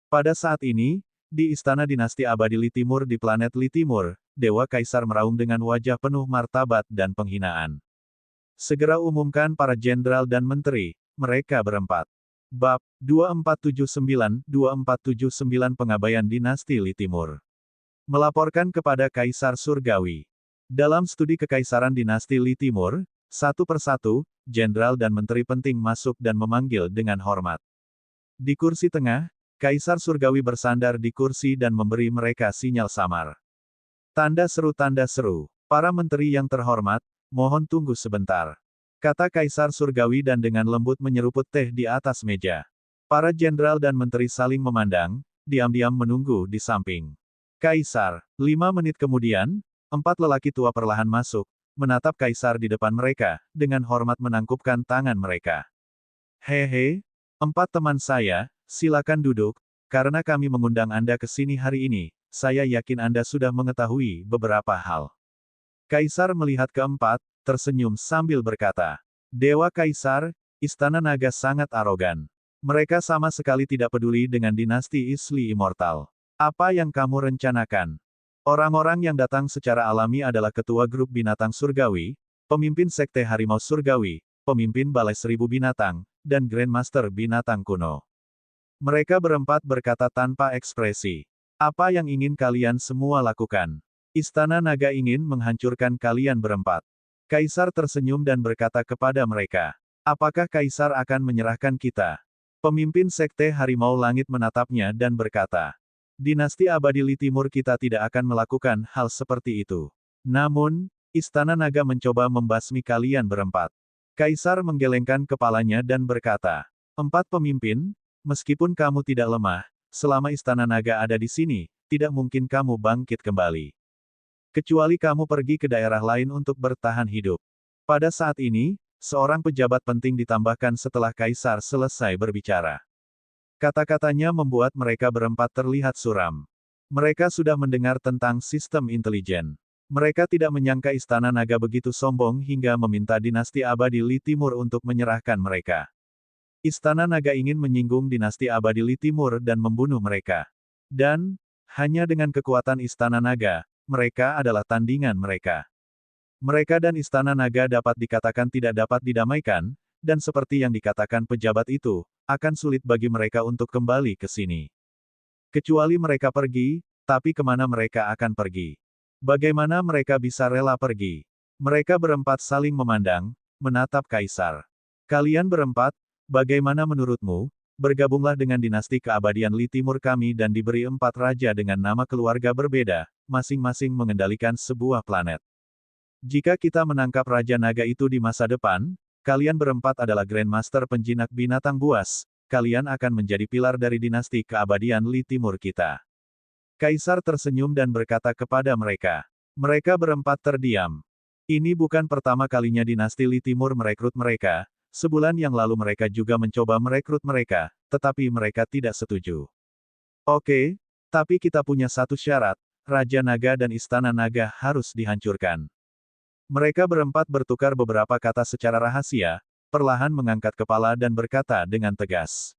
Pada saat ini, di Istana Dinasti Abadi Li Timur di planet Li Timur, Dewa Kaisar meraung dengan wajah penuh martabat dan penghinaan. Segera umumkan para jenderal dan menteri, mereka berempat. Bab 2479 Pengabaian Dinasti Li Timur. Melaporkan kepada Kaisar Surgawi. Dalam studi kekaisaran dinasti Li Timur, satu persatu, jenderal dan menteri penting masuk dan memanggil dengan hormat. Di kursi tengah, Kaisar Surgawi bersandar di kursi dan memberi mereka sinyal samar. Tanda seru, para menteri yang terhormat, mohon tunggu sebentar. Kata Kaisar Surgawi dan dengan lembut menyeruput teh di atas meja. Para jenderal dan menteri saling memandang, diam-diam menunggu di samping. Kaisar, 5 menit kemudian, 4 lelaki tua perlahan masuk, menatap Kaisar di depan mereka, dengan hormat menangkupkan tangan mereka. Hehe, 4 teman saya, silakan duduk, karena kami mengundang Anda ke sini hari ini, saya yakin Anda sudah mengetahui beberapa hal. Kaisar melihat keempat, tersenyum sambil berkata, Dewa Kaisar, Istana Naga sangat arogan. Mereka sama sekali tidak peduli dengan dinasti Isli Immortal. Apa yang kamu rencanakan? Orang-orang yang datang secara alami adalah Ketua Grup Binatang Surgawi, Pemimpin Sekte Harimau Surgawi, Pemimpin Balai Seribu Binatang, dan Grandmaster Binatang Kuno. Mereka berempat berkata tanpa ekspresi. Apa yang ingin kalian semua lakukan? Istana Naga ingin menghancurkan kalian berempat. Kaisar tersenyum dan berkata kepada mereka, apakah Kaisar akan menyerahkan kita? Pemimpin Sekte Harimau Langit menatapnya dan berkata, dinasti abadi Li Timur kita tidak akan melakukan hal seperti itu. Namun, Istana Naga mencoba membasmi kalian berempat. Kaisar menggelengkan kepalanya dan berkata, 4 pemimpin, meskipun kamu tidak lemah, selama Istana Naga ada di sini, tidak mungkin kamu bangkit kembali. Kecuali kamu pergi ke daerah lain untuk bertahan hidup. Pada saat ini, seorang pejabat penting ditambahkan setelah Kaisar selesai berbicara. Kata-katanya membuat mereka berempat terlihat suram. Mereka sudah mendengar tentang sistem intelijen. Mereka tidak menyangka Istana Naga begitu sombong hingga meminta dinasti abadi Li Timur untuk menyerahkan mereka. Istana Naga ingin menyinggung dinasti abadi Li Timur dan membunuh mereka. Dan, hanya dengan kekuatan Istana Naga, mereka adalah tandingan mereka. Mereka dan Istana Naga dapat dikatakan tidak dapat didamaikan, dan seperti yang dikatakan pejabat itu, akan sulit bagi mereka untuk kembali ke sini. Kecuali mereka pergi, tapi kemana mereka akan pergi? Bagaimana mereka bisa rela pergi? Mereka berempat saling memandang, menatap Kaisar. Kalian berempat, bagaimana menurutmu? Bergabunglah dengan dinasti keabadian Li Timur kami dan diberi 4 raja dengan nama keluarga berbeda, masing-masing mengendalikan sebuah planet. Jika kita menangkap Raja Naga itu di masa depan, kalian berempat adalah Grandmaster penjinak binatang buas, kalian akan menjadi pilar dari dinasti keabadian Li Timur kita. Kaisar tersenyum dan berkata kepada mereka. Mereka berempat terdiam. Ini bukan pertama kalinya dinasti Li Timur merekrut mereka, sebulan yang lalu mereka juga mencoba merekrut mereka, tetapi mereka tidak setuju. Oke, tapi kita punya satu syarat, Raja Naga dan Istana Naga harus dihancurkan. Mereka berempat bertukar beberapa kata secara rahasia, perlahan mengangkat kepala dan berkata dengan tegas.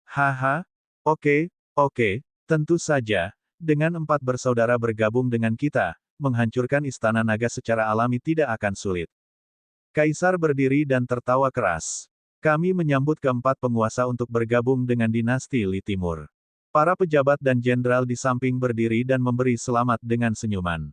Haha, oke, tentu saja, dengan 4 bersaudara bergabung dengan kita, menghancurkan Istana Naga secara alami tidak akan sulit. Kaisar berdiri dan tertawa keras. Kami menyambut keempat penguasa untuk bergabung dengan dinasti Li Timur. Para pejabat dan jenderal di samping berdiri dan memberi selamat dengan senyuman.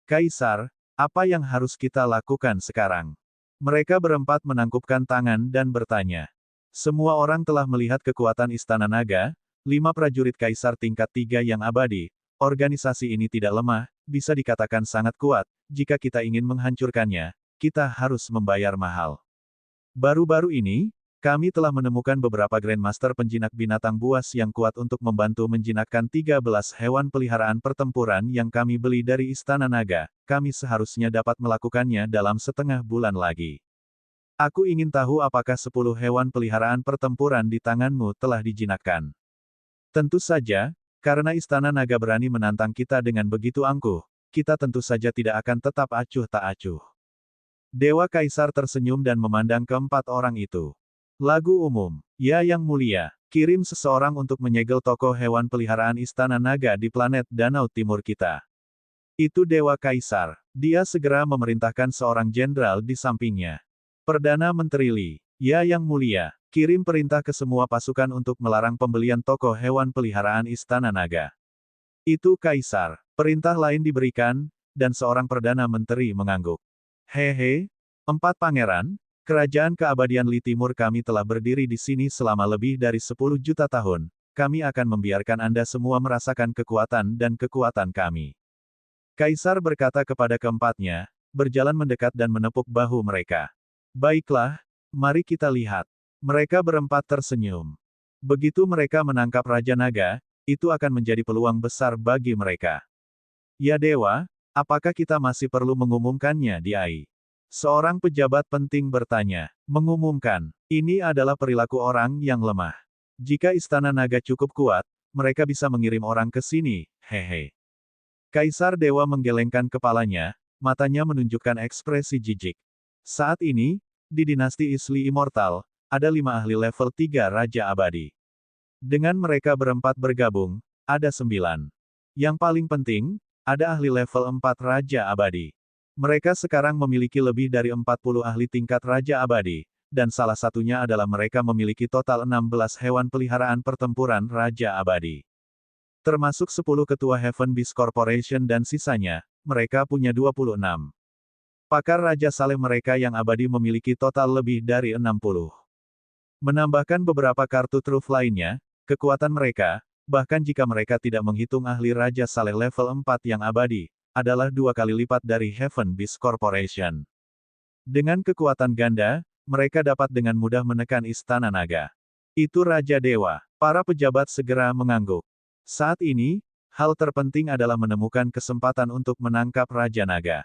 Kaisar, apa yang harus kita lakukan sekarang? Mereka berempat menangkupkan tangan dan bertanya. Semua orang telah melihat kekuatan Istana Naga, 5 prajurit Kaisar tingkat 3 yang abadi, organisasi ini tidak lemah, bisa dikatakan sangat kuat, jika kita ingin menghancurkannya, kita harus membayar mahal. Baru-baru ini, kami telah menemukan beberapa Grandmaster penjinak binatang buas yang kuat untuk membantu menjinakkan 13 hewan peliharaan pertempuran yang kami beli dari Istana Naga, kami seharusnya dapat melakukannya dalam setengah bulan lagi. Aku ingin tahu apakah 10 hewan peliharaan pertempuran di tanganmu telah dijinakkan. Tentu saja, karena Istana Naga berani menantang kita dengan begitu angkuh, kita tentu saja tidak akan tetap acuh tak acuh. Dewa Kaisar tersenyum dan memandang keempat orang itu. Lagu umum, ya Yang Mulia, kirim seseorang untuk menyegel toko hewan peliharaan Istana Naga di planet Danau Timur kita. Itu Dewa Kaisar. Dia segera memerintahkan seorang jenderal di sampingnya. Perdana Menteri Li, ya Yang Mulia, kirim perintah ke semua pasukan untuk melarang pembelian toko hewan peliharaan Istana Naga. Itu Kaisar. Perintah lain diberikan, dan seorang Perdana Menteri mengangguk. Hehe, 4 pangeran, kerajaan keabadian Li Timur kami telah berdiri di sini selama lebih dari 10 juta tahun. Kami akan membiarkan Anda semua merasakan kekuatan dan kekuatan kami. Kaisar berkata kepada keempatnya, berjalan mendekat dan menepuk bahu mereka. Baiklah, mari kita lihat. Mereka berempat tersenyum. Begitu mereka menangkap Raja Naga, itu akan menjadi peluang besar bagi mereka. Ya Dewa, apakah kita masih perlu mengumumkannya di AI? Seorang pejabat penting bertanya. Mengumumkan, ini adalah perilaku orang yang lemah. Jika Istana Naga cukup kuat, mereka bisa mengirim orang ke sini, hehe. Kaisar Dewa menggelengkan kepalanya, matanya menunjukkan ekspresi jijik. Saat ini, di dinasti Isli Immortal, ada 5 ahli level 3 Raja Abadi. Dengan mereka berempat bergabung, ada 9. Yang paling penting, ada ahli level 4 Raja Abadi. Mereka sekarang memiliki lebih dari 40 ahli tingkat Raja Abadi, dan salah satunya adalah mereka memiliki total 16 hewan peliharaan pertempuran Raja Abadi. Termasuk 10 ketua Heaven Beast Corporation dan sisanya, mereka punya 26. Pakar Raja Saleh mereka yang abadi memiliki total lebih dari 60. Menambahkan beberapa kartu truf lainnya, kekuatan mereka, bahkan jika mereka tidak menghitung ahli Raja Saleh level 4 yang abadi, adalah 2 kali lipat dari Heaven Beast Corporation. Dengan kekuatan ganda, mereka dapat dengan mudah menekan Istana Naga. Itu Raja Dewa. Para pejabat segera mengangguk. Saat ini, hal terpenting adalah menemukan kesempatan untuk menangkap Raja Naga.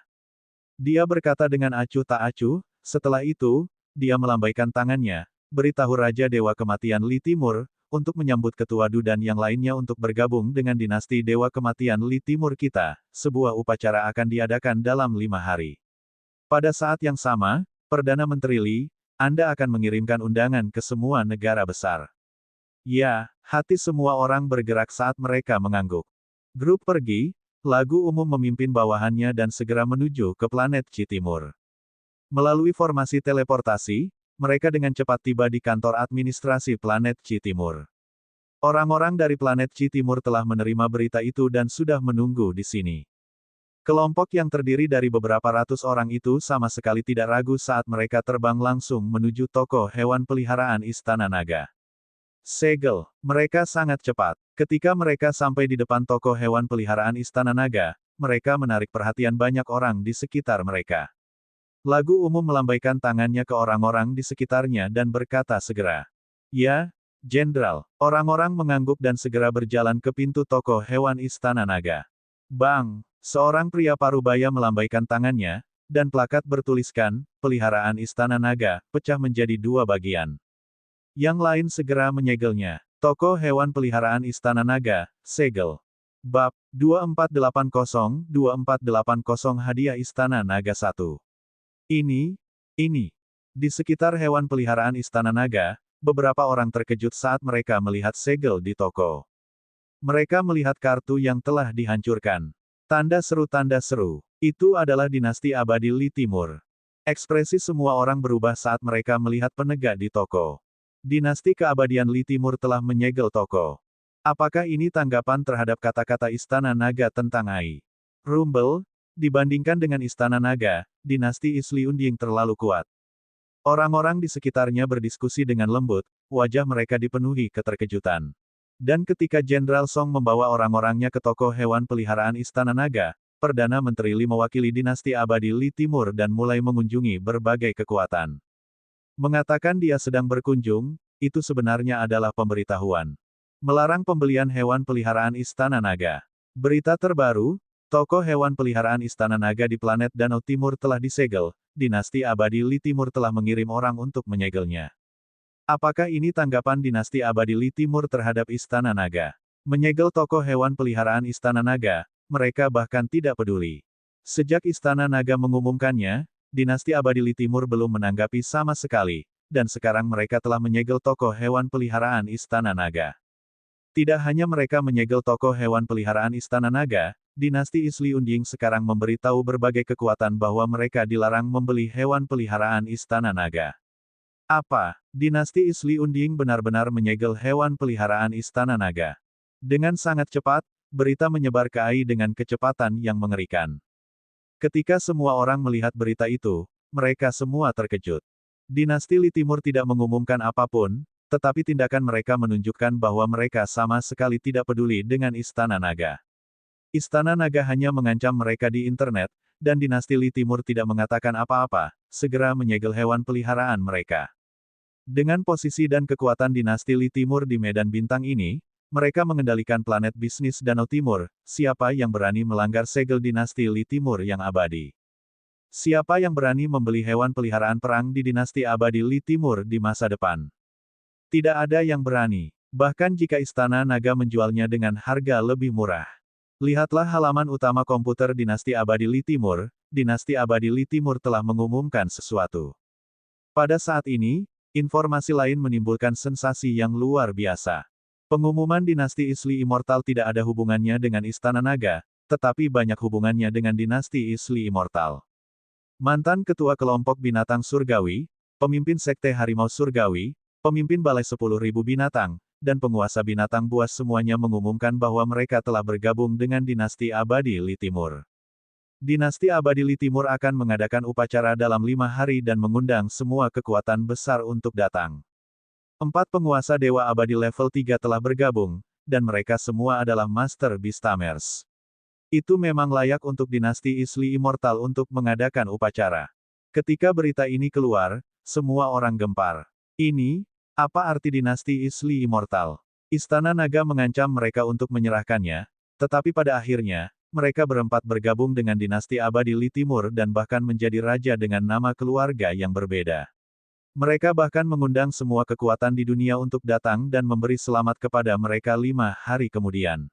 Dia berkata dengan acuh tak acuh, setelah itu, dia melambaikan tangannya, beritahu Raja Dewa Kematian Li Timur, untuk menyambut Ketua Du dan yang lainnya untuk bergabung dengan dinasti Dewa Kematian Li Timur kita, sebuah upacara akan diadakan dalam 5 hari. Pada saat yang sama, Perdana Menteri Li, Anda akan mengirimkan undangan ke semua negara besar. Ya, hati semua orang bergerak saat mereka mengangguk. Grup pergi, lagu umum memimpin bawahannya dan segera menuju ke planet Chi Timur. Melalui formasi teleportasi, mereka dengan cepat tiba di kantor administrasi planet Chi Timur. Orang-orang dari planet Chi Timur telah menerima berita itu dan sudah menunggu di sini. Kelompok yang terdiri dari beberapa ratus orang itu sama sekali tidak ragu saat mereka terbang langsung menuju toko hewan peliharaan Istana Naga. Segel, mereka sangat cepat. Ketika mereka sampai di depan toko hewan peliharaan Istana Naga, mereka menarik perhatian banyak orang di sekitar mereka. Lagu umum melambaikan tangannya ke orang-orang di sekitarnya dan berkata segera. Ya, Jenderal. Orang-orang mengangguk dan segera berjalan ke pintu toko hewan Istana Naga. Bang! Seorang pria parubaya melambaikan tangannya, dan plakat bertuliskan, Peliharaan Istana Naga, pecah menjadi 2 bagian. Yang lain segera menyegelnya. Toko hewan peliharaan Istana Naga, segel. Bab 2480-2480 Hadiah Istana Naga 1. Ini. Di sekitar hewan peliharaan Istana Naga, beberapa orang terkejut saat mereka melihat segel di toko. Mereka melihat kartu yang telah dihancurkan. Tanda seru. Itu adalah dinasti abadi Li Timur. Ekspresi semua orang berubah saat mereka melihat penegak di toko. Dinasti keabadian Li Timur telah menyegel toko. Apakah ini tanggapan terhadap kata-kata Istana Naga tentang AI? Rumble, dibandingkan dengan Istana Naga, dinasti Isli Unding terlalu kuat. Orang-orang di sekitarnya berdiskusi dengan lembut, wajah mereka dipenuhi keterkejutan. Dan ketika Jenderal Song membawa orang-orangnya ke toko hewan peliharaan Istana Naga, Perdana Menteri Li mewakili dinasti abadi Li Timur dan mulai mengunjungi berbagai kekuatan. Mengatakan dia sedang berkunjung, itu sebenarnya adalah pemberitahuan. Melarang pembelian hewan peliharaan Istana Naga. Berita terbaru, toko hewan peliharaan Istana Naga di planet Danau Timur telah disegel, dinasti abadi Li Timur telah mengirim orang untuk menyegelnya. Apakah ini tanggapan dinasti abadi Li Timur terhadap Istana Naga? Menyegel toko hewan peliharaan Istana Naga, mereka bahkan tidak peduli. Sejak Istana Naga mengumumkannya, dinasti abadi Li Timur belum menanggapi sama sekali, dan sekarang mereka telah menyegel toko hewan peliharaan Istana Naga. Tidak hanya mereka menyegel toko hewan peliharaan Istana Naga, dinasti Isli Unding sekarang memberitahu berbagai kekuatan bahwa mereka dilarang membeli hewan peliharaan Istana Naga. Apa? Dinasti Isli Unding benar-benar menyegel hewan peliharaan Istana Naga. Dengan sangat cepat, berita menyebar ke Ai dengan kecepatan yang mengerikan. Ketika semua orang melihat berita itu, mereka semua terkejut. Dinasti Li Timur tidak mengumumkan apapun, tetapi tindakan mereka menunjukkan bahwa mereka sama sekali tidak peduli dengan Istana Naga. Istana Naga hanya mengancam mereka di internet, dan dinasti Li Timur tidak mengatakan apa-apa, segera menyegel hewan peliharaan mereka. Dengan posisi dan kekuatan dinasti Li Timur di medan bintang ini, mereka mengendalikan planet bisnis Danau Timur. Siapa yang berani melanggar segel dinasti Li Timur yang abadi? Siapa yang berani membeli hewan peliharaan perang di dinasti abadi Li Timur di masa depan? Tidak ada yang berani. Bahkan jika Istana Naga menjualnya dengan harga lebih murah. Lihatlah halaman utama komputer dinasti abadi Li Timur. Dinasti abadi Li Timur telah mengumumkan sesuatu. Pada saat ini, informasi lain menimbulkan sensasi yang luar biasa. Pengumuman dinasti Isli Immortal tidak ada hubungannya dengan Istana Naga, tetapi banyak hubungannya dengan dinasti Isli Immortal. Mantan ketua kelompok binatang surgawi, pemimpin sekte harimau surgawi, pemimpin balai 10.000 binatang, dan penguasa binatang buas semuanya mengumumkan bahwa mereka telah bergabung dengan dinasti abadi Li Timur. Dinasti abadi Li Timur akan mengadakan upacara dalam 5 hari dan mengundang semua kekuatan besar untuk datang. 4 penguasa dewa abadi level 3 telah bergabung, dan mereka semua adalah Master Beastamers. Itu memang layak untuk dinasti Isli Immortal untuk mengadakan upacara. Ketika berita ini keluar, semua orang gempar. Ini, apa arti dinasti Isli Immortal? Istana Naga mengancam mereka untuk menyerahkannya, tetapi pada akhirnya, mereka berempat bergabung dengan dinasti abadi Li Timur dan bahkan menjadi raja dengan nama keluarga yang berbeda. Mereka bahkan mengundang semua kekuatan di dunia untuk datang dan memberi selamat kepada mereka 5 hari kemudian.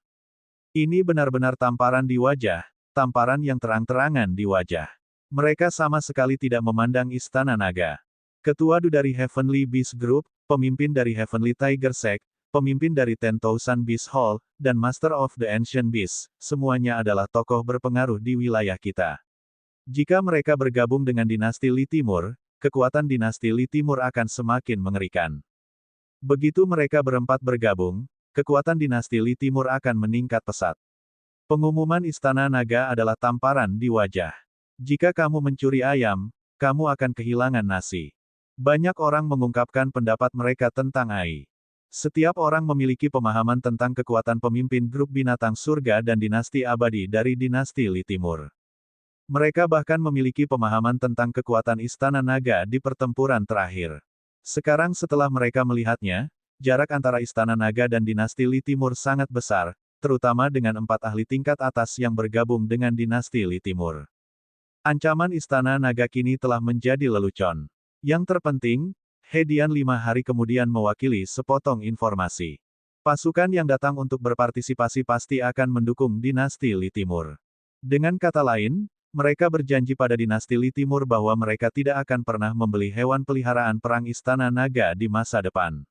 Ini benar-benar tamparan di wajah, tamparan yang terang-terangan di wajah. Mereka sama sekali tidak memandang Istana Naga. Ketua dari Heavenly Beast Group, pemimpin dari Heavenly Tiger Sect, pemimpin dari 10,000 Beast Hall, dan Master of the Ancient Beasts, semuanya adalah tokoh berpengaruh di wilayah kita. Jika mereka bergabung dengan dinasti Li Timur, kekuatan dinasti Li Timur akan semakin mengerikan. Begitu mereka berempat bergabung, kekuatan dinasti Li Timur akan meningkat pesat. Pengumuman Istana Naga adalah tamparan di wajah. Jika kamu mencuri ayam, kamu akan kehilangan nasi. Banyak orang mengungkapkan pendapat mereka tentang Ai. Setiap orang memiliki pemahaman tentang kekuatan pemimpin grup binatang surga dan dinasti abadi dari dinasti Li Timur. Mereka bahkan memiliki pemahaman tentang kekuatan Istana Naga di pertempuran terakhir. Sekarang setelah mereka melihatnya, jarak antara Istana Naga dan dinasti Li Timur sangat besar, terutama dengan 4 ahli tingkat atas yang bergabung dengan dinasti Li Timur. Ancaman Istana Naga kini telah menjadi lelucon. Yang terpenting, He Dian 5 hari kemudian mewakili sepotong informasi. Pasukan yang datang untuk berpartisipasi pasti akan mendukung dinasti Li Timur. Dengan kata lain, mereka berjanji pada dinasti Li Timur bahwa mereka tidak akan pernah membeli hewan peliharaan perang Istana Naga di masa depan.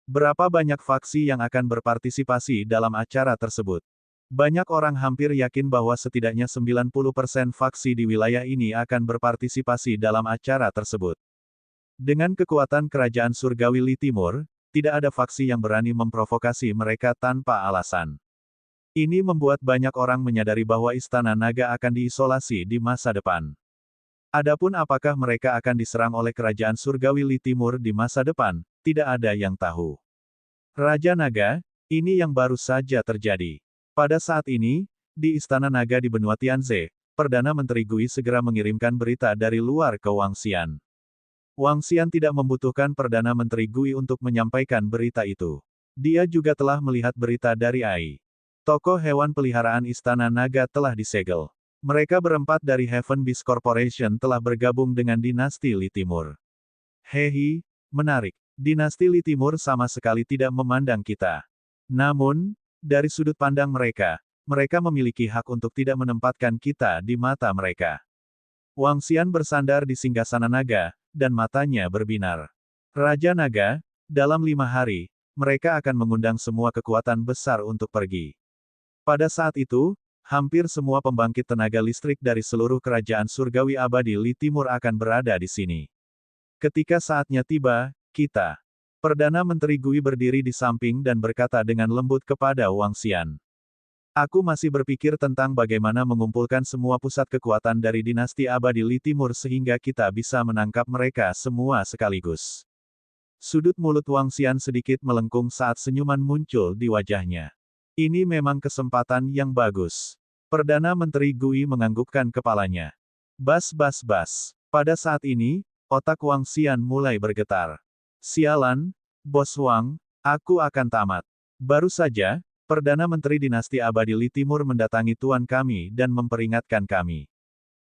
Berapa banyak faksi yang akan berpartisipasi dalam acara tersebut? Banyak orang hampir yakin bahwa setidaknya 90% faksi di wilayah ini akan berpartisipasi dalam acara tersebut. Dengan kekuatan kerajaan surgawi Li Timur, tidak ada faksi yang berani memprovokasi mereka tanpa alasan. Ini membuat banyak orang menyadari bahwa Istana Naga akan diisolasi di masa depan. Adapun apakah mereka akan diserang oleh kerajaan surgawi Li Timur di masa depan, tidak ada yang tahu. Raja Naga, ini yang baru saja terjadi. Pada saat ini, di Istana Naga di benua Tianze, Perdana Menteri Gui segera mengirimkan berita dari luar ke Wang Xian. Wang Xian tidak membutuhkan Perdana Menteri Gui untuk menyampaikan berita itu. Dia juga telah melihat berita dari Ai. Toko hewan peliharaan Istana Naga telah disegel. Mereka berempat dari Heaven Beast Corporation telah bergabung dengan dinasti Li Timur. Hehe, menarik. Dinasti Li Timur sama sekali tidak memandang kita. Namun, dari sudut pandang mereka, mereka memiliki hak untuk tidak menempatkan kita di mata mereka. Wang Xian bersandar di singgasana naga, dan matanya berbinar. Raja Naga, dalam 5 hari, mereka akan mengundang semua kekuatan besar untuk pergi. Pada saat itu, Hampir semua pembangkit tenaga listrik dari seluruh kerajaan surgawi abadi Li Timur akan berada di sini. Ketika saatnya tiba, kita. Perdana Menteri Gui berdiri di samping dan berkata dengan lembut kepada Wang Xian. Aku masih berpikir tentang bagaimana mengumpulkan semua pusat kekuatan dari dinasti abadi Li Timur sehingga kita bisa menangkap mereka semua sekaligus. Sudut mulut Wang Xian sedikit melengkung saat senyuman muncul di wajahnya. Ini memang kesempatan yang bagus. Perdana Menteri Gui menganggukkan kepalanya. Bas. Pada saat ini, otak Wang Xian mulai bergetar. Sialan, Bos Wang, aku akan tamat. Baru saja, Perdana Menteri Dinasti Abadi Li Timur mendatangi tuan kami dan memperingatkan kami.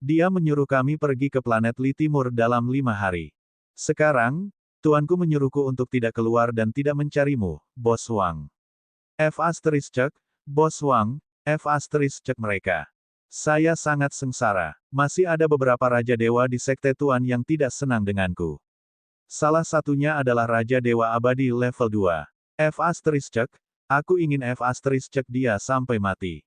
Dia menyuruh kami pergi ke planet Li Timur dalam 5 hari. Sekarang, tuanku menyuruhku untuk tidak keluar dan tidak mencarimu, Bos Wang. Bos Wang, mereka. Saya sangat sengsara. Masih ada beberapa Raja Dewa di Sekte Tuan yang tidak senang denganku. Salah satunya adalah Raja Dewa Abadi level 2. Aku ingin dia sampai mati.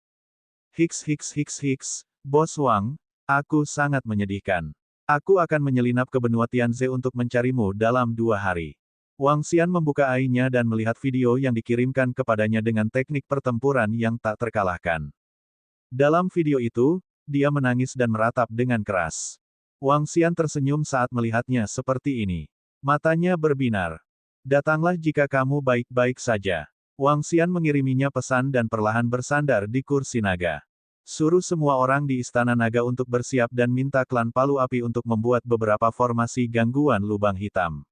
Bos Wang, aku sangat menyedihkan. Aku akan menyelinap ke benua Tianze untuk mencarimu dalam 2 hari. Wang Xian membuka AI-nya dan melihat video yang dikirimkan kepadanya dengan teknik pertempuran yang tak terkalahkan. Dalam video itu, dia menangis dan meratap dengan keras. Wang Xian tersenyum saat melihatnya seperti ini. Matanya berbinar. Datanglah jika kamu baik-baik saja. Wang Xian mengiriminya pesan dan perlahan bersandar di kursi naga. Suruh semua orang di Istana Naga untuk bersiap dan minta klan Palu Api untuk membuat beberapa formasi gangguan lubang hitam.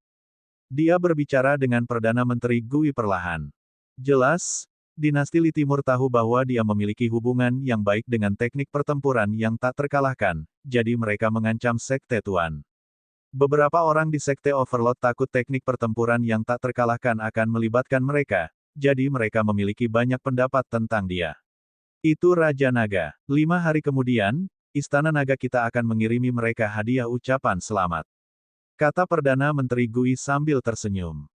Dia berbicara dengan Perdana Menteri Gui perlahan. Jelas, dinasti Li Timur tahu bahwa dia memiliki hubungan yang baik dengan teknik pertempuran yang tak terkalahkan, jadi mereka mengancam Sekte Tuan. Beberapa orang di Sekte Overlord takut teknik pertempuran yang tak terkalahkan akan melibatkan mereka, jadi mereka memiliki banyak pendapat tentang dia. Itu Raja Naga. 5 hari kemudian, Istana Naga kita akan mengirimi mereka hadiah ucapan selamat. Kata Perdana Menteri Gui sambil tersenyum.